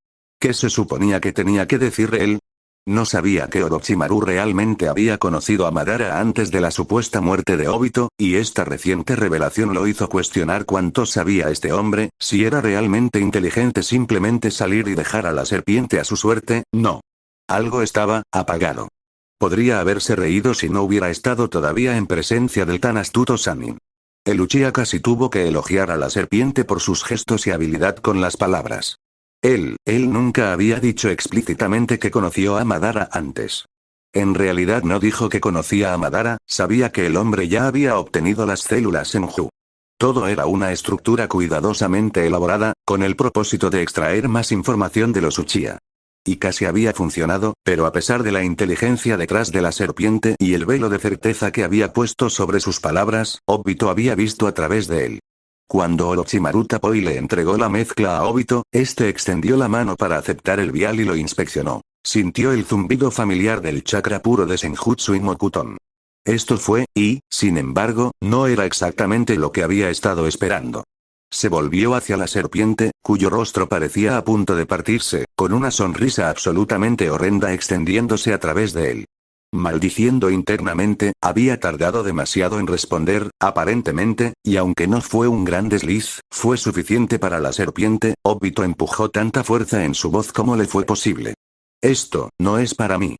¿Qué se suponía que tenía que decir él? No sabía que Orochimaru realmente había conocido a Madara antes de la supuesta muerte de Obito, y esta reciente revelación lo hizo cuestionar cuánto sabía este hombre, si era realmente inteligente simplemente salir y dejar a la serpiente a su suerte, no. Algo estaba apagado. Podría haberse reído si no hubiera estado todavía en presencia del tan astuto Sannin. El Uchiha casi tuvo que elogiar a la serpiente por sus gestos y habilidad con las palabras. Él nunca había dicho explícitamente que conoció a Madara antes. En realidad no dijo que conocía a Madara, sabía que el hombre ya había obtenido las células Senju. Todo era una estructura cuidadosamente elaborada, con el propósito de extraer más información de los Uchiha. Y casi había funcionado, pero a pesar de la inteligencia detrás de la serpiente y el velo de certeza que había puesto sobre sus palabras, Obito había visto a través de él. Cuando Orochimaru tapó y le entregó la mezcla a Obito, este extendió la mano para aceptar el vial y lo inspeccionó. Sintió el zumbido familiar del chakra puro de Senjutsu y Mokuton. Esto fue, y, sin embargo, no era exactamente lo que había estado esperando. Se volvió hacia la serpiente, cuyo rostro parecía a punto de partirse, con una sonrisa absolutamente horrenda extendiéndose a través de él. Maldiciendo internamente, había tardado demasiado en responder, aparentemente, y aunque no fue un gran desliz, fue suficiente para la serpiente. Obito empujó tanta fuerza en su voz como le fue posible. Esto no es para mí.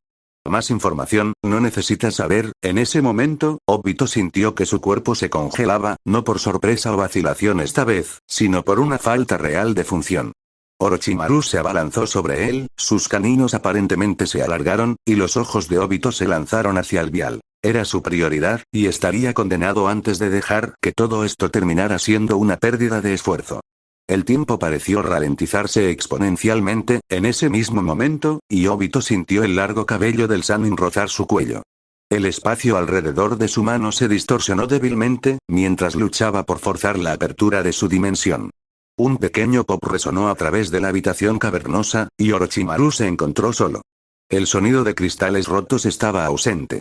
Más información, no necesitas saber. En ese momento, Obito sintió que su cuerpo se congelaba, no por sorpresa o vacilación esta vez, sino por una falta real de función. Orochimaru se abalanzó sobre él, sus caninos aparentemente se alargaron, y los ojos de Obito se lanzaron hacia el vial. Era su prioridad, y estaría condenado antes de dejar que todo esto terminara siendo una pérdida de esfuerzo. El tiempo pareció ralentizarse exponencialmente, en ese mismo momento, y Obito sintió el largo cabello del Sannin rozar su cuello. El espacio alrededor de su mano se distorsionó débilmente, mientras luchaba por forzar la apertura de su dimensión. Un pequeño pop resonó a través de la habitación cavernosa, y Orochimaru se encontró solo. El sonido de cristales rotos estaba ausente.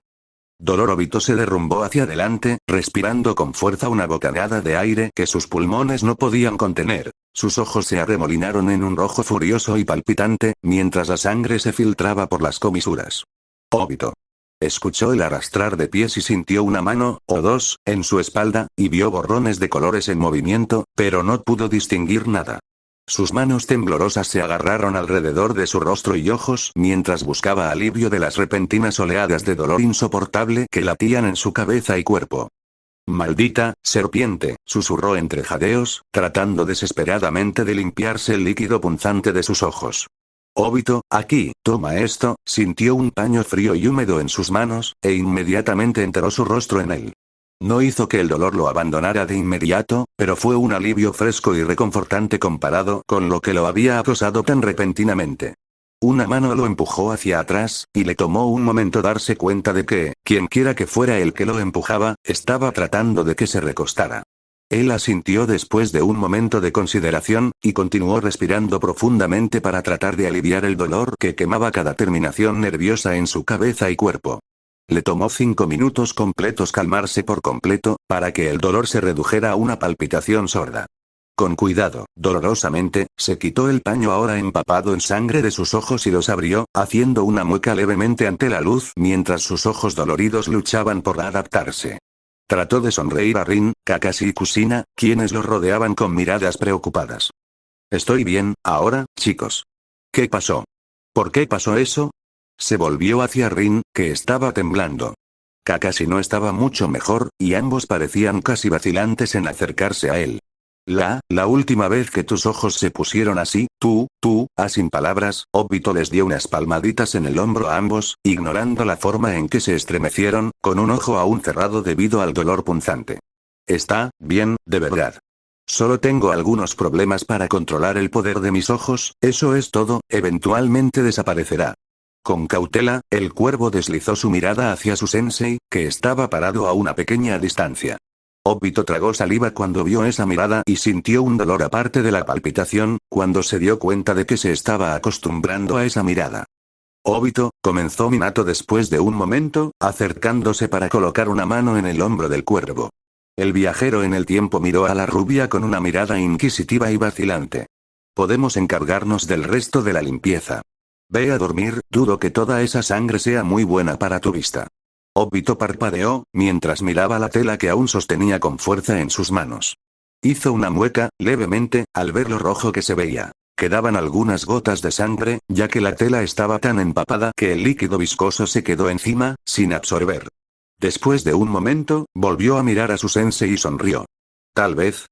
Obito se derrumbó hacia adelante, respirando con fuerza una bocanada de aire que sus pulmones no podían contener. Sus ojos se arremolinaron en un rojo furioso y palpitante, mientras la sangre se filtraba por las comisuras. Obito. Escuchó el arrastrar de pies y sintió una mano, o dos, en su espalda, y vio borrones de colores en movimiento, pero no pudo distinguir nada. Sus manos temblorosas se agarraron alrededor de su rostro y ojos mientras buscaba alivio de las repentinas oleadas de dolor insoportable que latían en su cabeza y cuerpo. «Maldita serpiente», susurró entre jadeos, tratando desesperadamente de limpiarse el líquido punzante de sus ojos. «Obito, aquí, toma esto», sintió un paño frío y húmedo en sus manos, e inmediatamente enterró su rostro en él. No hizo que el dolor lo abandonara de inmediato, pero fue un alivio fresco y reconfortante comparado con lo que lo había acosado tan repentinamente. Una mano lo empujó hacia atrás, y le tomó un momento darse cuenta de que, quienquiera que fuera el que lo empujaba, estaba tratando de que se recostara. Él asintió después de un momento de consideración, y continuó respirando profundamente para tratar de aliviar el dolor que quemaba cada terminación nerviosa en su cabeza y cuerpo. Le tomó 5 minutos completos calmarse por completo, para que el dolor se redujera a una palpitación sorda. Con cuidado, dolorosamente, se quitó el paño ahora empapado en sangre de sus ojos y los abrió, haciendo una mueca levemente ante la luz mientras sus ojos doloridos luchaban por adaptarse. Trató de sonreír a Rin, Kakashi y Kusina, quienes lo rodeaban con miradas preocupadas. «Estoy bien, ahora, chicos». «¿Qué pasó? ¿Por qué pasó eso?» Se volvió hacia Rin, que estaba temblando. Kakashi no estaba mucho mejor, y ambos parecían casi vacilantes en acercarse a él. La última vez que tus ojos se pusieron así, sin palabras, Obito les dio unas palmaditas en el hombro a ambos, ignorando la forma en que se estremecieron, con un ojo aún cerrado debido al dolor punzante. «Está bien, de verdad. Solo tengo algunos problemas para controlar el poder de mis ojos, eso es todo, eventualmente desaparecerá». Con cautela, el cuervo deslizó su mirada hacia su sensei, que estaba parado a una pequeña distancia. Obito tragó saliva cuando vio esa mirada y sintió un dolor aparte de la palpitación, cuando se dio cuenta de que se estaba acostumbrando a esa mirada. «Obito», comenzó Minato después de un momento, acercándose para colocar una mano en el hombro del cuervo. El viajero en el tiempo miró a la rubia con una mirada inquisitiva y vacilante. «Podemos encargarnos del resto de la limpieza. Ve a dormir, dudo que toda esa sangre sea muy buena para tu vista». Obito parpadeó, mientras miraba la tela que aún sostenía con fuerza en sus manos. Hizo una mueca, levemente, al ver lo rojo que se veía. Quedaban algunas gotas de sangre, ya que la tela estaba tan empapada que el líquido viscoso se quedó encima, sin absorber. Después de un momento, volvió a mirar a su sensei y sonrió. Tal vez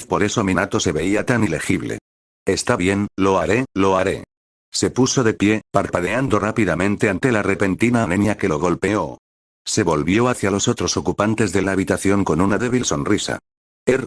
por eso Minato se veía tan ilegible. «Está bien, lo haré, lo haré». Se puso de pie, parpadeando rápidamente ante la repentina anemia que lo golpeó. Se volvió hacia los otros ocupantes de la habitación con una débil sonrisa.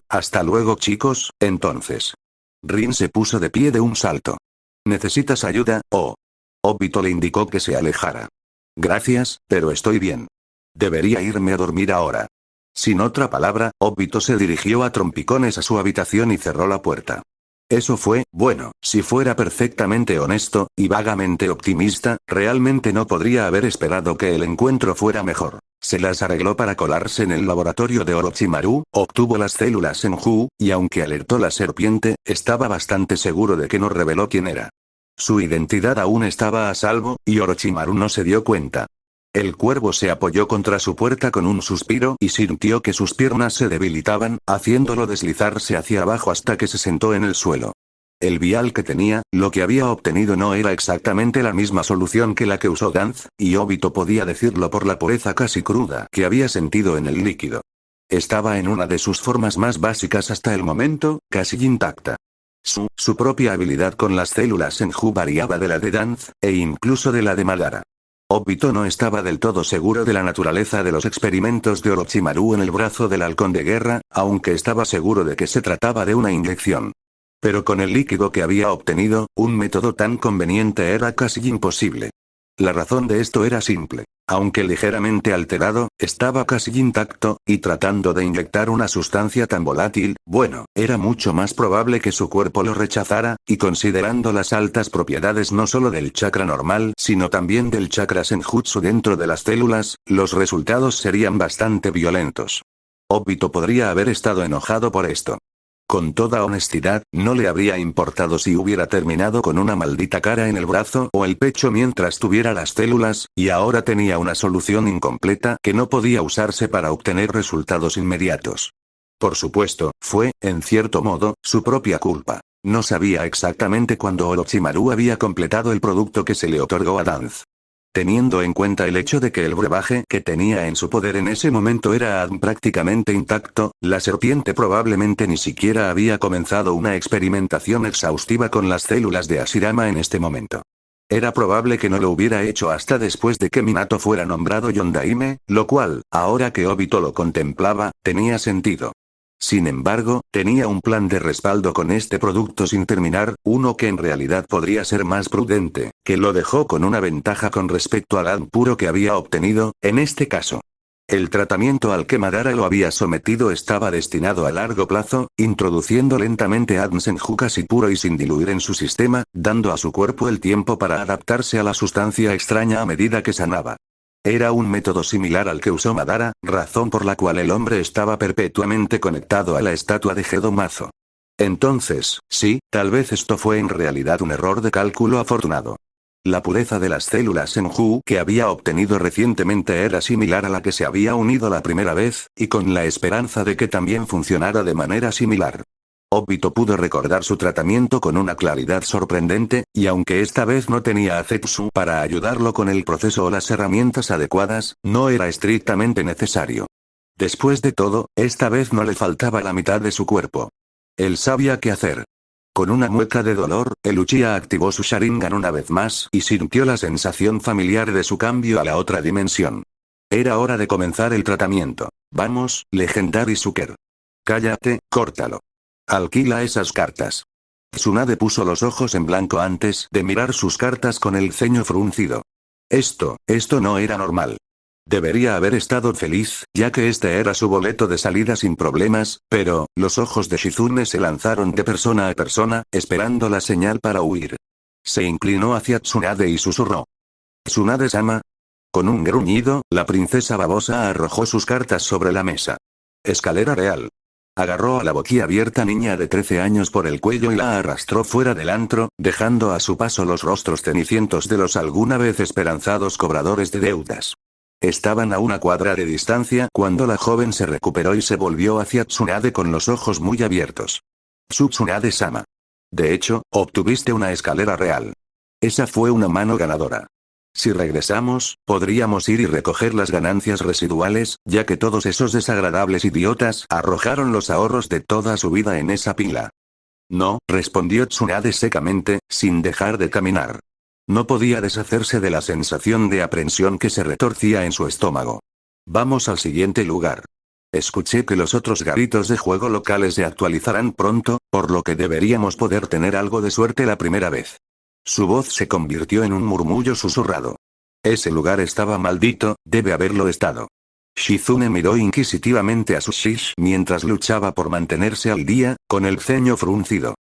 Hasta luego chicos, entonces. Rin se puso de pie de un salto. ¿Necesitas ayuda, o? Obito le indicó que se alejara. Gracias, pero estoy bien. Debería irme a dormir ahora. Sin otra palabra, Obito se dirigió a trompicones a su habitación y cerró la puerta. Eso fue, bueno, si fuera perfectamente honesto, y vagamente optimista, realmente no podría haber esperado que el encuentro fuera mejor. Se las arregló para colarse en el laboratorio de Orochimaru, obtuvo las células Senju, y aunque alertó la serpiente, estaba bastante seguro de que no reveló quién era. Su identidad aún estaba a salvo, y Orochimaru no se dio cuenta. El cuervo se apoyó contra su puerta con un suspiro y sintió que sus piernas se debilitaban, haciéndolo deslizarse hacia abajo hasta que se sentó en el suelo. El vial que tenía, lo que había obtenido no era exactamente la misma solución que la que usó Danz, y Obito podía decirlo por la pureza casi cruda que había sentido en el líquido. Estaba en una de sus formas más básicas hasta el momento, casi intacta. Su propia habilidad con las células Senju variaba de la de Danz, e incluso de la de Madara. Obito no estaba del todo seguro de la naturaleza de los experimentos de Orochimaru en el brazo del halcón de guerra, aunque estaba seguro de que se trataba de una inyección. Pero con el líquido que había obtenido, un método tan conveniente era casi imposible. La razón de esto era simple. Aunque ligeramente alterado, estaba casi intacto, y tratando de inyectar una sustancia tan volátil, bueno, era mucho más probable que su cuerpo lo rechazara, y considerando las altas propiedades no solo del chakra normal, sino también del chakra senjutsu dentro de las células, los resultados serían bastante violentos. Obito podría haber estado enojado por esto. Con toda honestidad, no le habría importado si hubiera terminado con una maldita cara en el brazo o el pecho mientras tuviera las células, y ahora tenía una solución incompleta que no podía usarse para obtener resultados inmediatos. Por supuesto, fue, en cierto modo, su propia culpa. No sabía exactamente cuándo Orochimaru había completado el producto que se le otorgó a Danz. Teniendo en cuenta el hecho de que el brebaje que tenía en su poder en ese momento era aún prácticamente intacto, la serpiente probablemente ni siquiera había comenzado una experimentación exhaustiva con las células de Hashirama en este momento. Era probable que no lo hubiera hecho hasta después de que Minato fuera nombrado Yondaime, lo cual, ahora que Obito lo contemplaba, tenía sentido. Sin embargo, tenía un plan de respaldo con este producto sin terminar, uno que en realidad podría ser más prudente, que lo dejó con una ventaja con respecto al ADN puro que había obtenido, en este caso. El tratamiento al que Madara lo había sometido estaba destinado a largo plazo, introduciendo lentamente ADN Senju casi puro y sin diluir en su sistema, dando a su cuerpo el tiempo para adaptarse a la sustancia extraña a medida que sanaba. Era un método similar al que usó Madara, razón por la cual el hombre estaba perpetuamente conectado a la estatua de Gedomazo. Entonces, sí, tal vez esto fue en realidad un error de cálculo afortunado. La pureza de las células Senju que había obtenido recientemente era similar a la que se había unido la primera vez, y con la esperanza de que también funcionara de manera similar. Obito pudo recordar su tratamiento con una claridad sorprendente, y aunque esta vez no tenía a Zetsu para ayudarlo con el proceso o las herramientas adecuadas, no era estrictamente necesario. Después de todo, esta vez no le faltaba la mitad de su cuerpo. Él sabía qué hacer. Con una mueca de dolor, el Uchiha activó su Sharingan una vez más y sintió la sensación familiar de su cambio a la otra dimensión. Era hora de comenzar el tratamiento. Vamos, Legendary Suker. Cállate, córtalo. Alquila esas cartas. Tsunade puso los ojos en blanco antes de mirar sus cartas con el ceño fruncido. Esto no era normal. Debería haber estado feliz, ya que este era su boleto de salida sin problemas, pero, los ojos de Shizune se lanzaron de persona a persona, esperando la señal para huir. Se inclinó hacia Tsunade y susurró. ¿Tsunade-sama? Con un gruñido, la princesa babosa arrojó sus cartas sobre la mesa. Escalera real. Agarró a la boquiabierta niña de 13 años por el cuello y la arrastró fuera del antro, dejando a su paso los rostros cenicientos de los alguna vez esperanzados cobradores de deudas. Estaban a una cuadra de distancia cuando la joven se recuperó y se volvió hacia Tsunade con los ojos muy abiertos. Tsunade-sama. De hecho, obtuviste una escalera real. Esa fue una mano ganadora. Si regresamos, podríamos ir y recoger las ganancias residuales, ya que todos esos desagradables idiotas arrojaron los ahorros de toda su vida en esa pila. No, respondió Tsunade secamente, sin dejar de caminar. No podía deshacerse de la sensación de aprensión que se retorcía en su estómago. Vamos al siguiente lugar. Escuché que los otros garitos de juego locales se actualizarán pronto, por lo que deberíamos poder tener algo de suerte la primera vez. Su voz se convirtió en un murmullo susurrado. Ese lugar estaba maldito, debe haberlo estado. Shizune miró inquisitivamente a su shish mientras luchaba por mantenerse al día, con el ceño fruncido.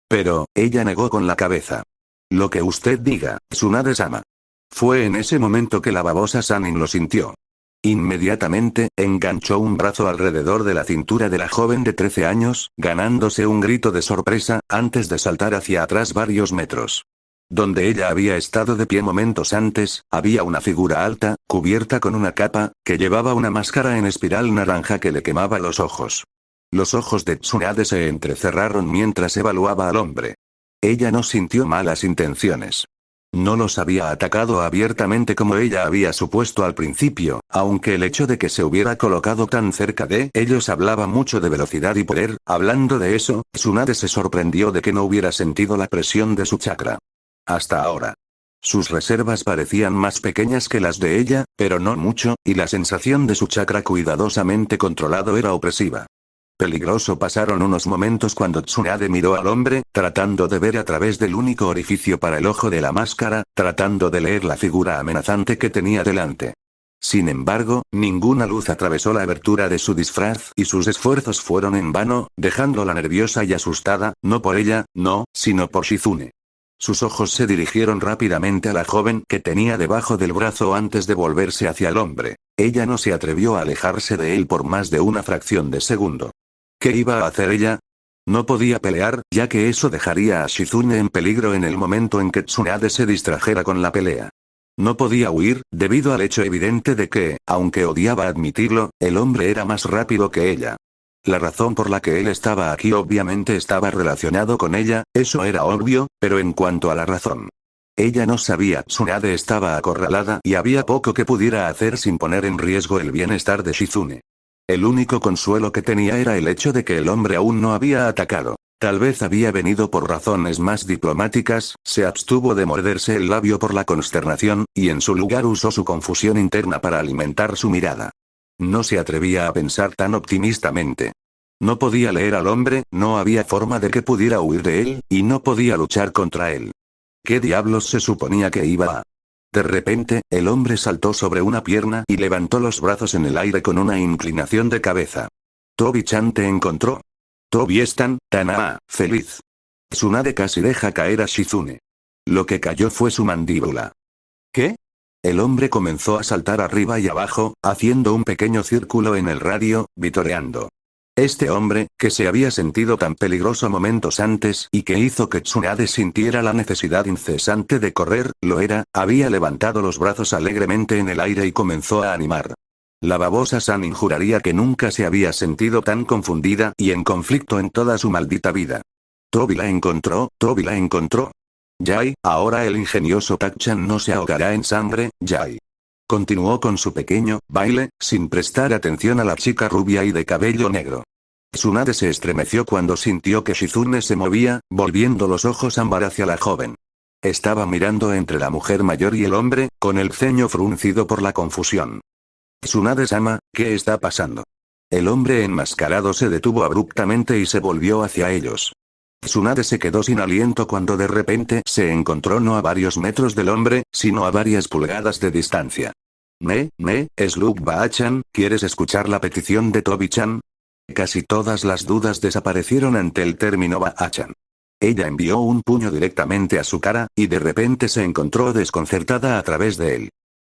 Pero, ella negó con la cabeza. Lo que usted diga, Tsunade-sama. Fue en ese momento que la babosa Sanin lo sintió. Inmediatamente, enganchó un brazo alrededor de la cintura de la joven de 13 años, ganándose un grito de sorpresa, antes de saltar hacia atrás varios metros. Donde ella había estado de pie momentos antes, había una figura alta, cubierta con una capa, que llevaba una máscara en espiral naranja que le quemaba los ojos. Los ojos de Tsunade se entrecerraron mientras evaluaba al hombre. Ella no sintió malas intenciones. No los había atacado abiertamente como ella había supuesto al principio, aunque el hecho de que se hubiera colocado tan cerca de ellos hablaba mucho de velocidad y poder. Hablando de eso, Tsunade se sorprendió de que no hubiera sentido la presión de su chakra. Hasta ahora. Sus reservas parecían más pequeñas que las de ella, pero no mucho, y la sensación de su chakra cuidadosamente controlado era opresiva. Peligroso. Pasaron unos momentos cuando Tsunade miró al hombre, tratando de ver a través del único orificio para el ojo de la máscara, tratando de leer la figura amenazante que tenía delante. Sin embargo, ninguna luz atravesó la abertura de su disfraz y sus esfuerzos fueron en vano, dejándola nerviosa y asustada, no por ella, no, sino por Shizune. Sus ojos se dirigieron rápidamente a la joven que tenía debajo del brazo antes de volverse hacia el hombre. Ella no se atrevió a alejarse de él por más de una fracción de segundo. ¿Qué iba a hacer ella? No podía pelear, ya que eso dejaría a Shizune en peligro en el momento en que Tsunade se distrajera con la pelea. No podía huir, debido al hecho evidente de que, aunque odiaba admitirlo, el hombre era más rápido que ella. La razón por la que él estaba aquí obviamente estaba relacionado con ella, eso era obvio, pero en cuanto a la razón. Ella no sabía, Tsunade estaba acorralada y había poco que pudiera hacer sin poner en riesgo el bienestar de Shizune. El único consuelo que tenía era el hecho de que el hombre aún no había atacado. Tal vez había venido por razones más diplomáticas, se abstuvo de morderse el labio por la consternación, y en su lugar usó su confusión interna para alimentar su mirada. No se atrevía a pensar tan optimistamente. No podía leer al hombre, no había forma de que pudiera huir de él, y no podía luchar contra él. ¿Qué diablos se suponía que iba a? De repente, el hombre saltó sobre una pierna y levantó los brazos en el aire con una inclinación de cabeza. Tobi-chan te encontró. Tobi es tan feliz. Tsunade casi deja caer a Shizune. Lo que cayó fue su mandíbula. ¿Qué? El hombre comenzó a saltar arriba y abajo, haciendo un pequeño círculo en el radio, vitoreando. Este hombre, que se había sentido tan peligroso momentos antes y que hizo que Tsunade sintiera la necesidad incesante de correr, había levantado los brazos alegremente en el aire y comenzó a animar. La babosa Sanin juraría que nunca se había sentido tan confundida y en conflicto en toda su maldita vida. Tobi la encontró, Tobi la encontró. Yai, ahora el ingenioso Tak-chan no se ahogará en sangre, Yai. Continuó con su pequeño baile, sin prestar atención a la chica rubia y de cabello negro. Tsunade se estremeció cuando sintió que Shizune se movía, volviendo los ojos ámbar hacia la joven. Estaba mirando entre la mujer mayor y el hombre, con el ceño fruncido por la confusión. Tsunade-sama, ¿qué está pasando? El hombre enmascarado se detuvo abruptamente y se volvió hacia ellos. Tsunade se quedó sin aliento cuando de repente se encontró no a varios metros del hombre, sino a varias pulgadas de distancia. Slug Ba-chan, ¿quieres escuchar la petición de Tobi-chan? Casi todas las dudas desaparecieron ante el término Ba-chan. Ella envió un puño directamente a su cara, y de repente se encontró desconcertada a través de él.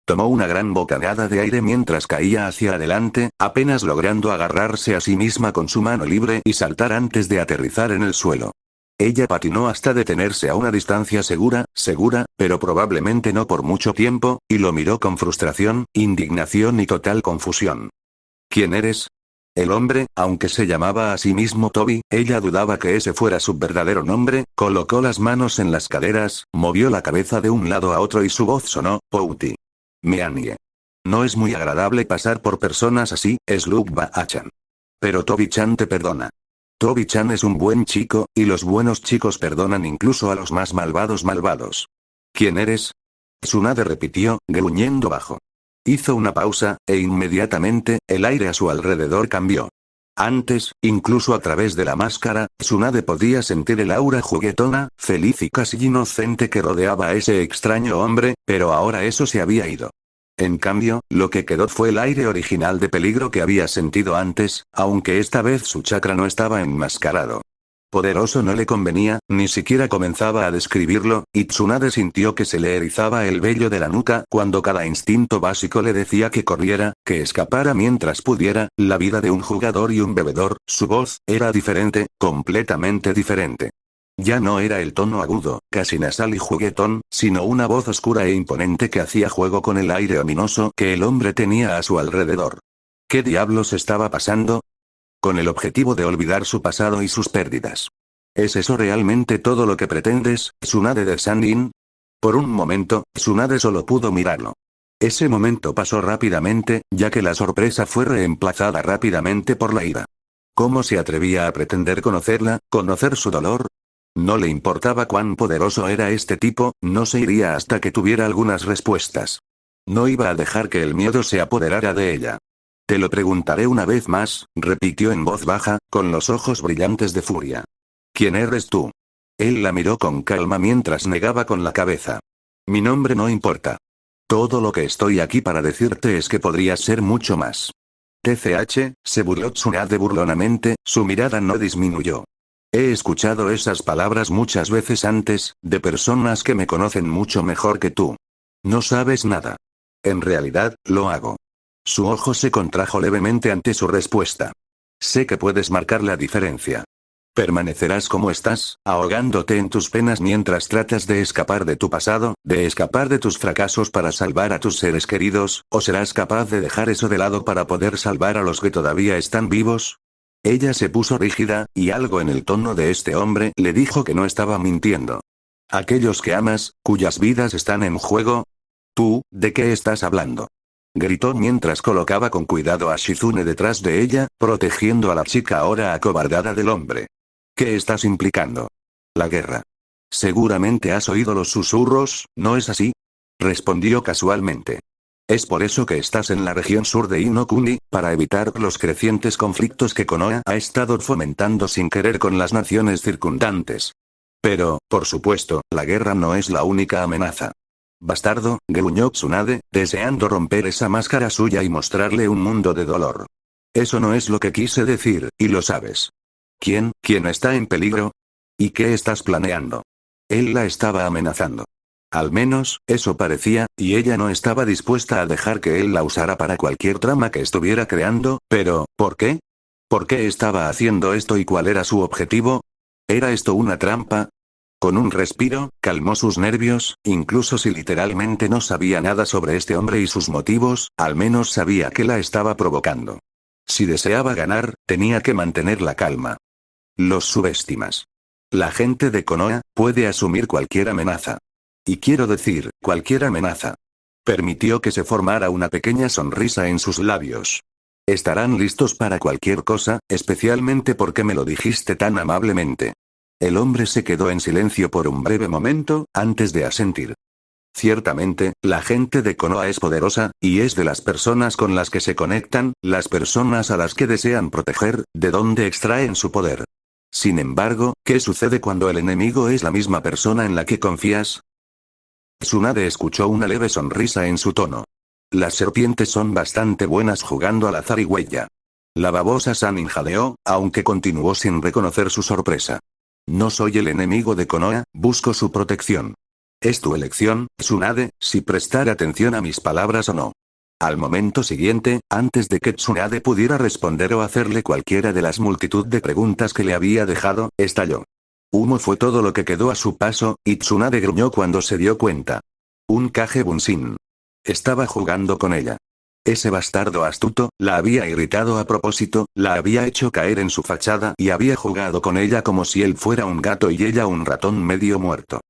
Tomó una gran bocanada de aire mientras caía hacia adelante, apenas logrando agarrarse a sí misma con su mano libre y saltar antes de aterrizar en el suelo. Ella patinó hasta detenerse a una distancia segura, pero probablemente no por mucho tiempo, y lo miró con frustración, indignación y total confusión. ¿Quién eres? El hombre, aunque se llamaba a sí mismo Tobi, ella dudaba que ese fuera su verdadero nombre, colocó las manos en las caderas, movió la cabeza de un lado a otro y su voz sonó, Pouti. Meanie. No es muy agradable pasar por personas así, Slug Ba-chan. Pero Tobi-chan te perdona. Tobi-chan es un buen chico, y los buenos chicos perdonan incluso a los más malvados. ¿Quién eres? Tsunade repitió, gruñendo bajo. Hizo una pausa, e inmediatamente, el aire a su alrededor cambió. Antes, incluso a través de la máscara, Tsunade podía sentir el aura juguetona, feliz y casi inocente que rodeaba a ese extraño hombre, pero ahora eso se había ido. En cambio, lo que quedó fue el aire original de peligro que había sentido antes, aunque esta vez su chakra no estaba enmascarado. Poderoso no le convenía, ni siquiera comenzaba a describirlo, y Tsunade sintió que se le erizaba el vello de la nuca cuando cada instinto básico le decía que corriera, que escapara mientras pudiera. La vida de un jugador y un bebedor, su voz, era diferente, completamente diferente. Ya no era el tono agudo, casi nasal y juguetón, sino una voz oscura e imponente que hacía juego con el aire ominoso que el hombre tenía a su alrededor. ¿Qué diablos estaba pasando? Con el objetivo de olvidar su pasado y sus pérdidas. ¿Es eso realmente todo lo que pretendes, Tsunade de Sannin? Por un momento, Tsunade solo pudo mirarlo. Ese momento pasó rápidamente, ya que la sorpresa fue reemplazada rápidamente por la ira. ¿Cómo se atrevía a pretender conocerla, conocer su dolor? No le importaba cuán poderoso era este tipo, no se iría hasta que tuviera algunas respuestas. No iba a dejar que el miedo se apoderara de ella. Te lo preguntaré una vez más, repitió en voz baja, con los ojos brillantes de furia. ¿Quién eres tú? Él la miró con calma mientras negaba con la cabeza. Mi nombre no importa. Todo lo que estoy aquí para decirte es que podrías ser mucho más. TCH, se burló Tsunade burlonamente, su mirada no disminuyó. He escuchado esas palabras muchas veces antes, de personas que me conocen mucho mejor que tú. No sabes nada. En realidad, lo hago. Su ojo se contrajo levemente ante su respuesta. Sé que puedes marcar la diferencia. ¿Permanecerás como estás, ahogándote en tus penas mientras tratas de escapar de tu pasado, de escapar de tus fracasos para salvar a tus seres queridos, o serás capaz de dejar eso de lado para poder salvar a los que todavía están vivos? Ella se puso rígida, y algo en el tono de este hombre le dijo que no estaba mintiendo. ¿Aquellos que amas, cuyas vidas están en juego? ¿Tú, de qué estás hablando? Gritó mientras colocaba con cuidado a Shizune detrás de ella, protegiendo a la chica ahora acobardada del hombre. ¿Qué estás implicando? La guerra. Seguramente has oído los susurros, ¿no es así? Respondió casualmente. Es por eso que estás en la región sur de Inokuni, para evitar los crecientes conflictos que Konoha ha estado fomentando sin querer con las naciones circundantes. Pero, por supuesto, la guerra no es la única amenaza. Bastardo, gruñó Tsunade, deseando romper esa máscara suya y mostrarle un mundo de dolor. Eso no es lo que quise decir, y lo sabes. ¿Quién está en peligro? ¿Y qué estás planeando? Él la estaba amenazando. Al menos, eso parecía, y ella no estaba dispuesta a dejar que él la usara para cualquier trama que estuviera creando, pero, ¿por qué? ¿Por qué estaba haciendo esto y cuál era su objetivo? ¿Era esto una trampa? Con un respiro, calmó sus nervios, incluso si literalmente no sabía nada sobre este hombre y sus motivos, al menos sabía que la estaba provocando. Si deseaba ganar, tenía que mantener la calma. Los subestimas. La gente de Konoha puede asumir cualquier amenaza. Y quiero decir, cualquier amenaza. Permitió que se formara una pequeña sonrisa en sus labios. Estarán listos para cualquier cosa, especialmente porque me lo dijiste tan amablemente. El hombre se quedó en silencio por un breve momento, antes de asentir. Ciertamente, la gente de Konoha es poderosa, y es de las personas con las que se conectan, las personas a las que desean proteger, de donde extraen su poder. Sin embargo, ¿qué sucede cuando el enemigo es la misma persona en la que confías? Tsunade escuchó una leve sonrisa en su tono. Las serpientes son bastante buenas jugando al azar y huella. La babosa Sanin jadeó, aunque continuó sin reconocer su sorpresa. No soy el enemigo de Konoha, busco su protección. Es tu elección, Tsunade, si prestar atención a mis palabras o no. Al momento siguiente, antes de que Tsunade pudiera responder o hacerle cualquiera de las multitud de preguntas que le había dejado, estalló. Humo fue todo lo que quedó a su paso, y Tsunade gruñó cuando se dio cuenta. Un Kage Bunshin. Estaba jugando con ella. Ese bastardo astuto, la había irritado a propósito, la había hecho caer en su fachada y había jugado con ella como si él fuera un gato y ella un ratón medio muerto.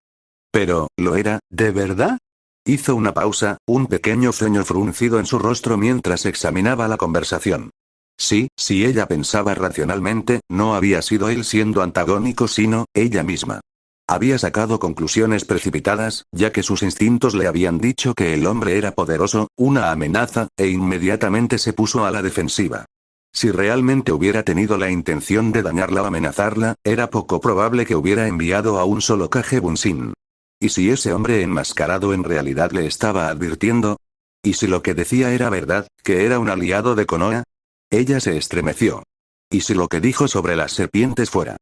Pero, ¿lo era, de verdad? Hizo una pausa, un pequeño ceño fruncido en su rostro mientras examinaba la conversación. Sí, si ella pensaba racionalmente, no había sido él siendo antagónico sino, ella misma. Había sacado conclusiones precipitadas, ya que sus instintos le habían dicho que el hombre era poderoso, una amenaza, e inmediatamente se puso a la defensiva. Si realmente hubiera tenido la intención de dañarla o amenazarla, era poco probable que hubiera enviado a un solo Kage Bunshin. ¿Y si ese hombre enmascarado en realidad le estaba advirtiendo? ¿Y si lo que decía era verdad, que era un aliado de Konoha? Ella se estremeció. ¿Y si lo que dijo sobre las serpientes fuera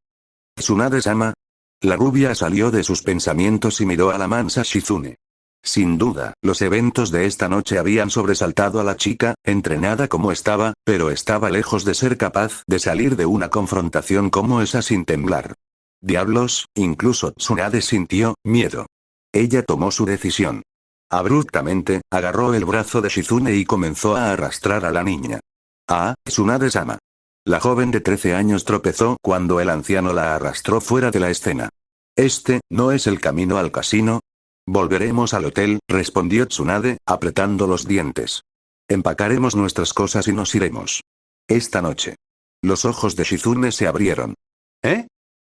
Tsunade-sama? La rubia salió de sus pensamientos y miró a la mansa Shizune. Sin duda, los eventos de esta noche habían sobresaltado a la chica, entrenada como estaba, pero estaba lejos de ser capaz de salir de una confrontación como esa sin temblar. Diablos, incluso Tsunade sintió miedo. Ella tomó su decisión. Abruptamente, agarró el brazo de Shizune y comenzó a arrastrar a la niña. Ah, Tsunade-sama. La joven de 13 años tropezó cuando el anciano la arrastró fuera de la escena. ¿Este no es el camino al casino? Volveremos al hotel, respondió Tsunade, apretando los dientes. Empacaremos nuestras cosas y nos iremos. Esta noche. Los ojos de Shizune se abrieron. ¿Eh?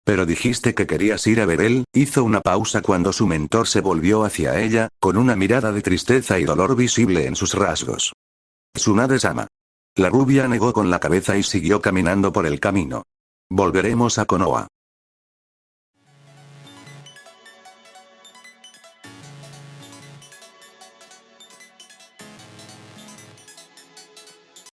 Pero dijiste que querías ir a ver él, hizo una pausa cuando su mentor se volvió hacia ella, con una mirada de tristeza y dolor visible en sus rasgos. Tsunade-sama. La rubia negó con la cabeza y siguió caminando por el camino. Volveremos a Konoha.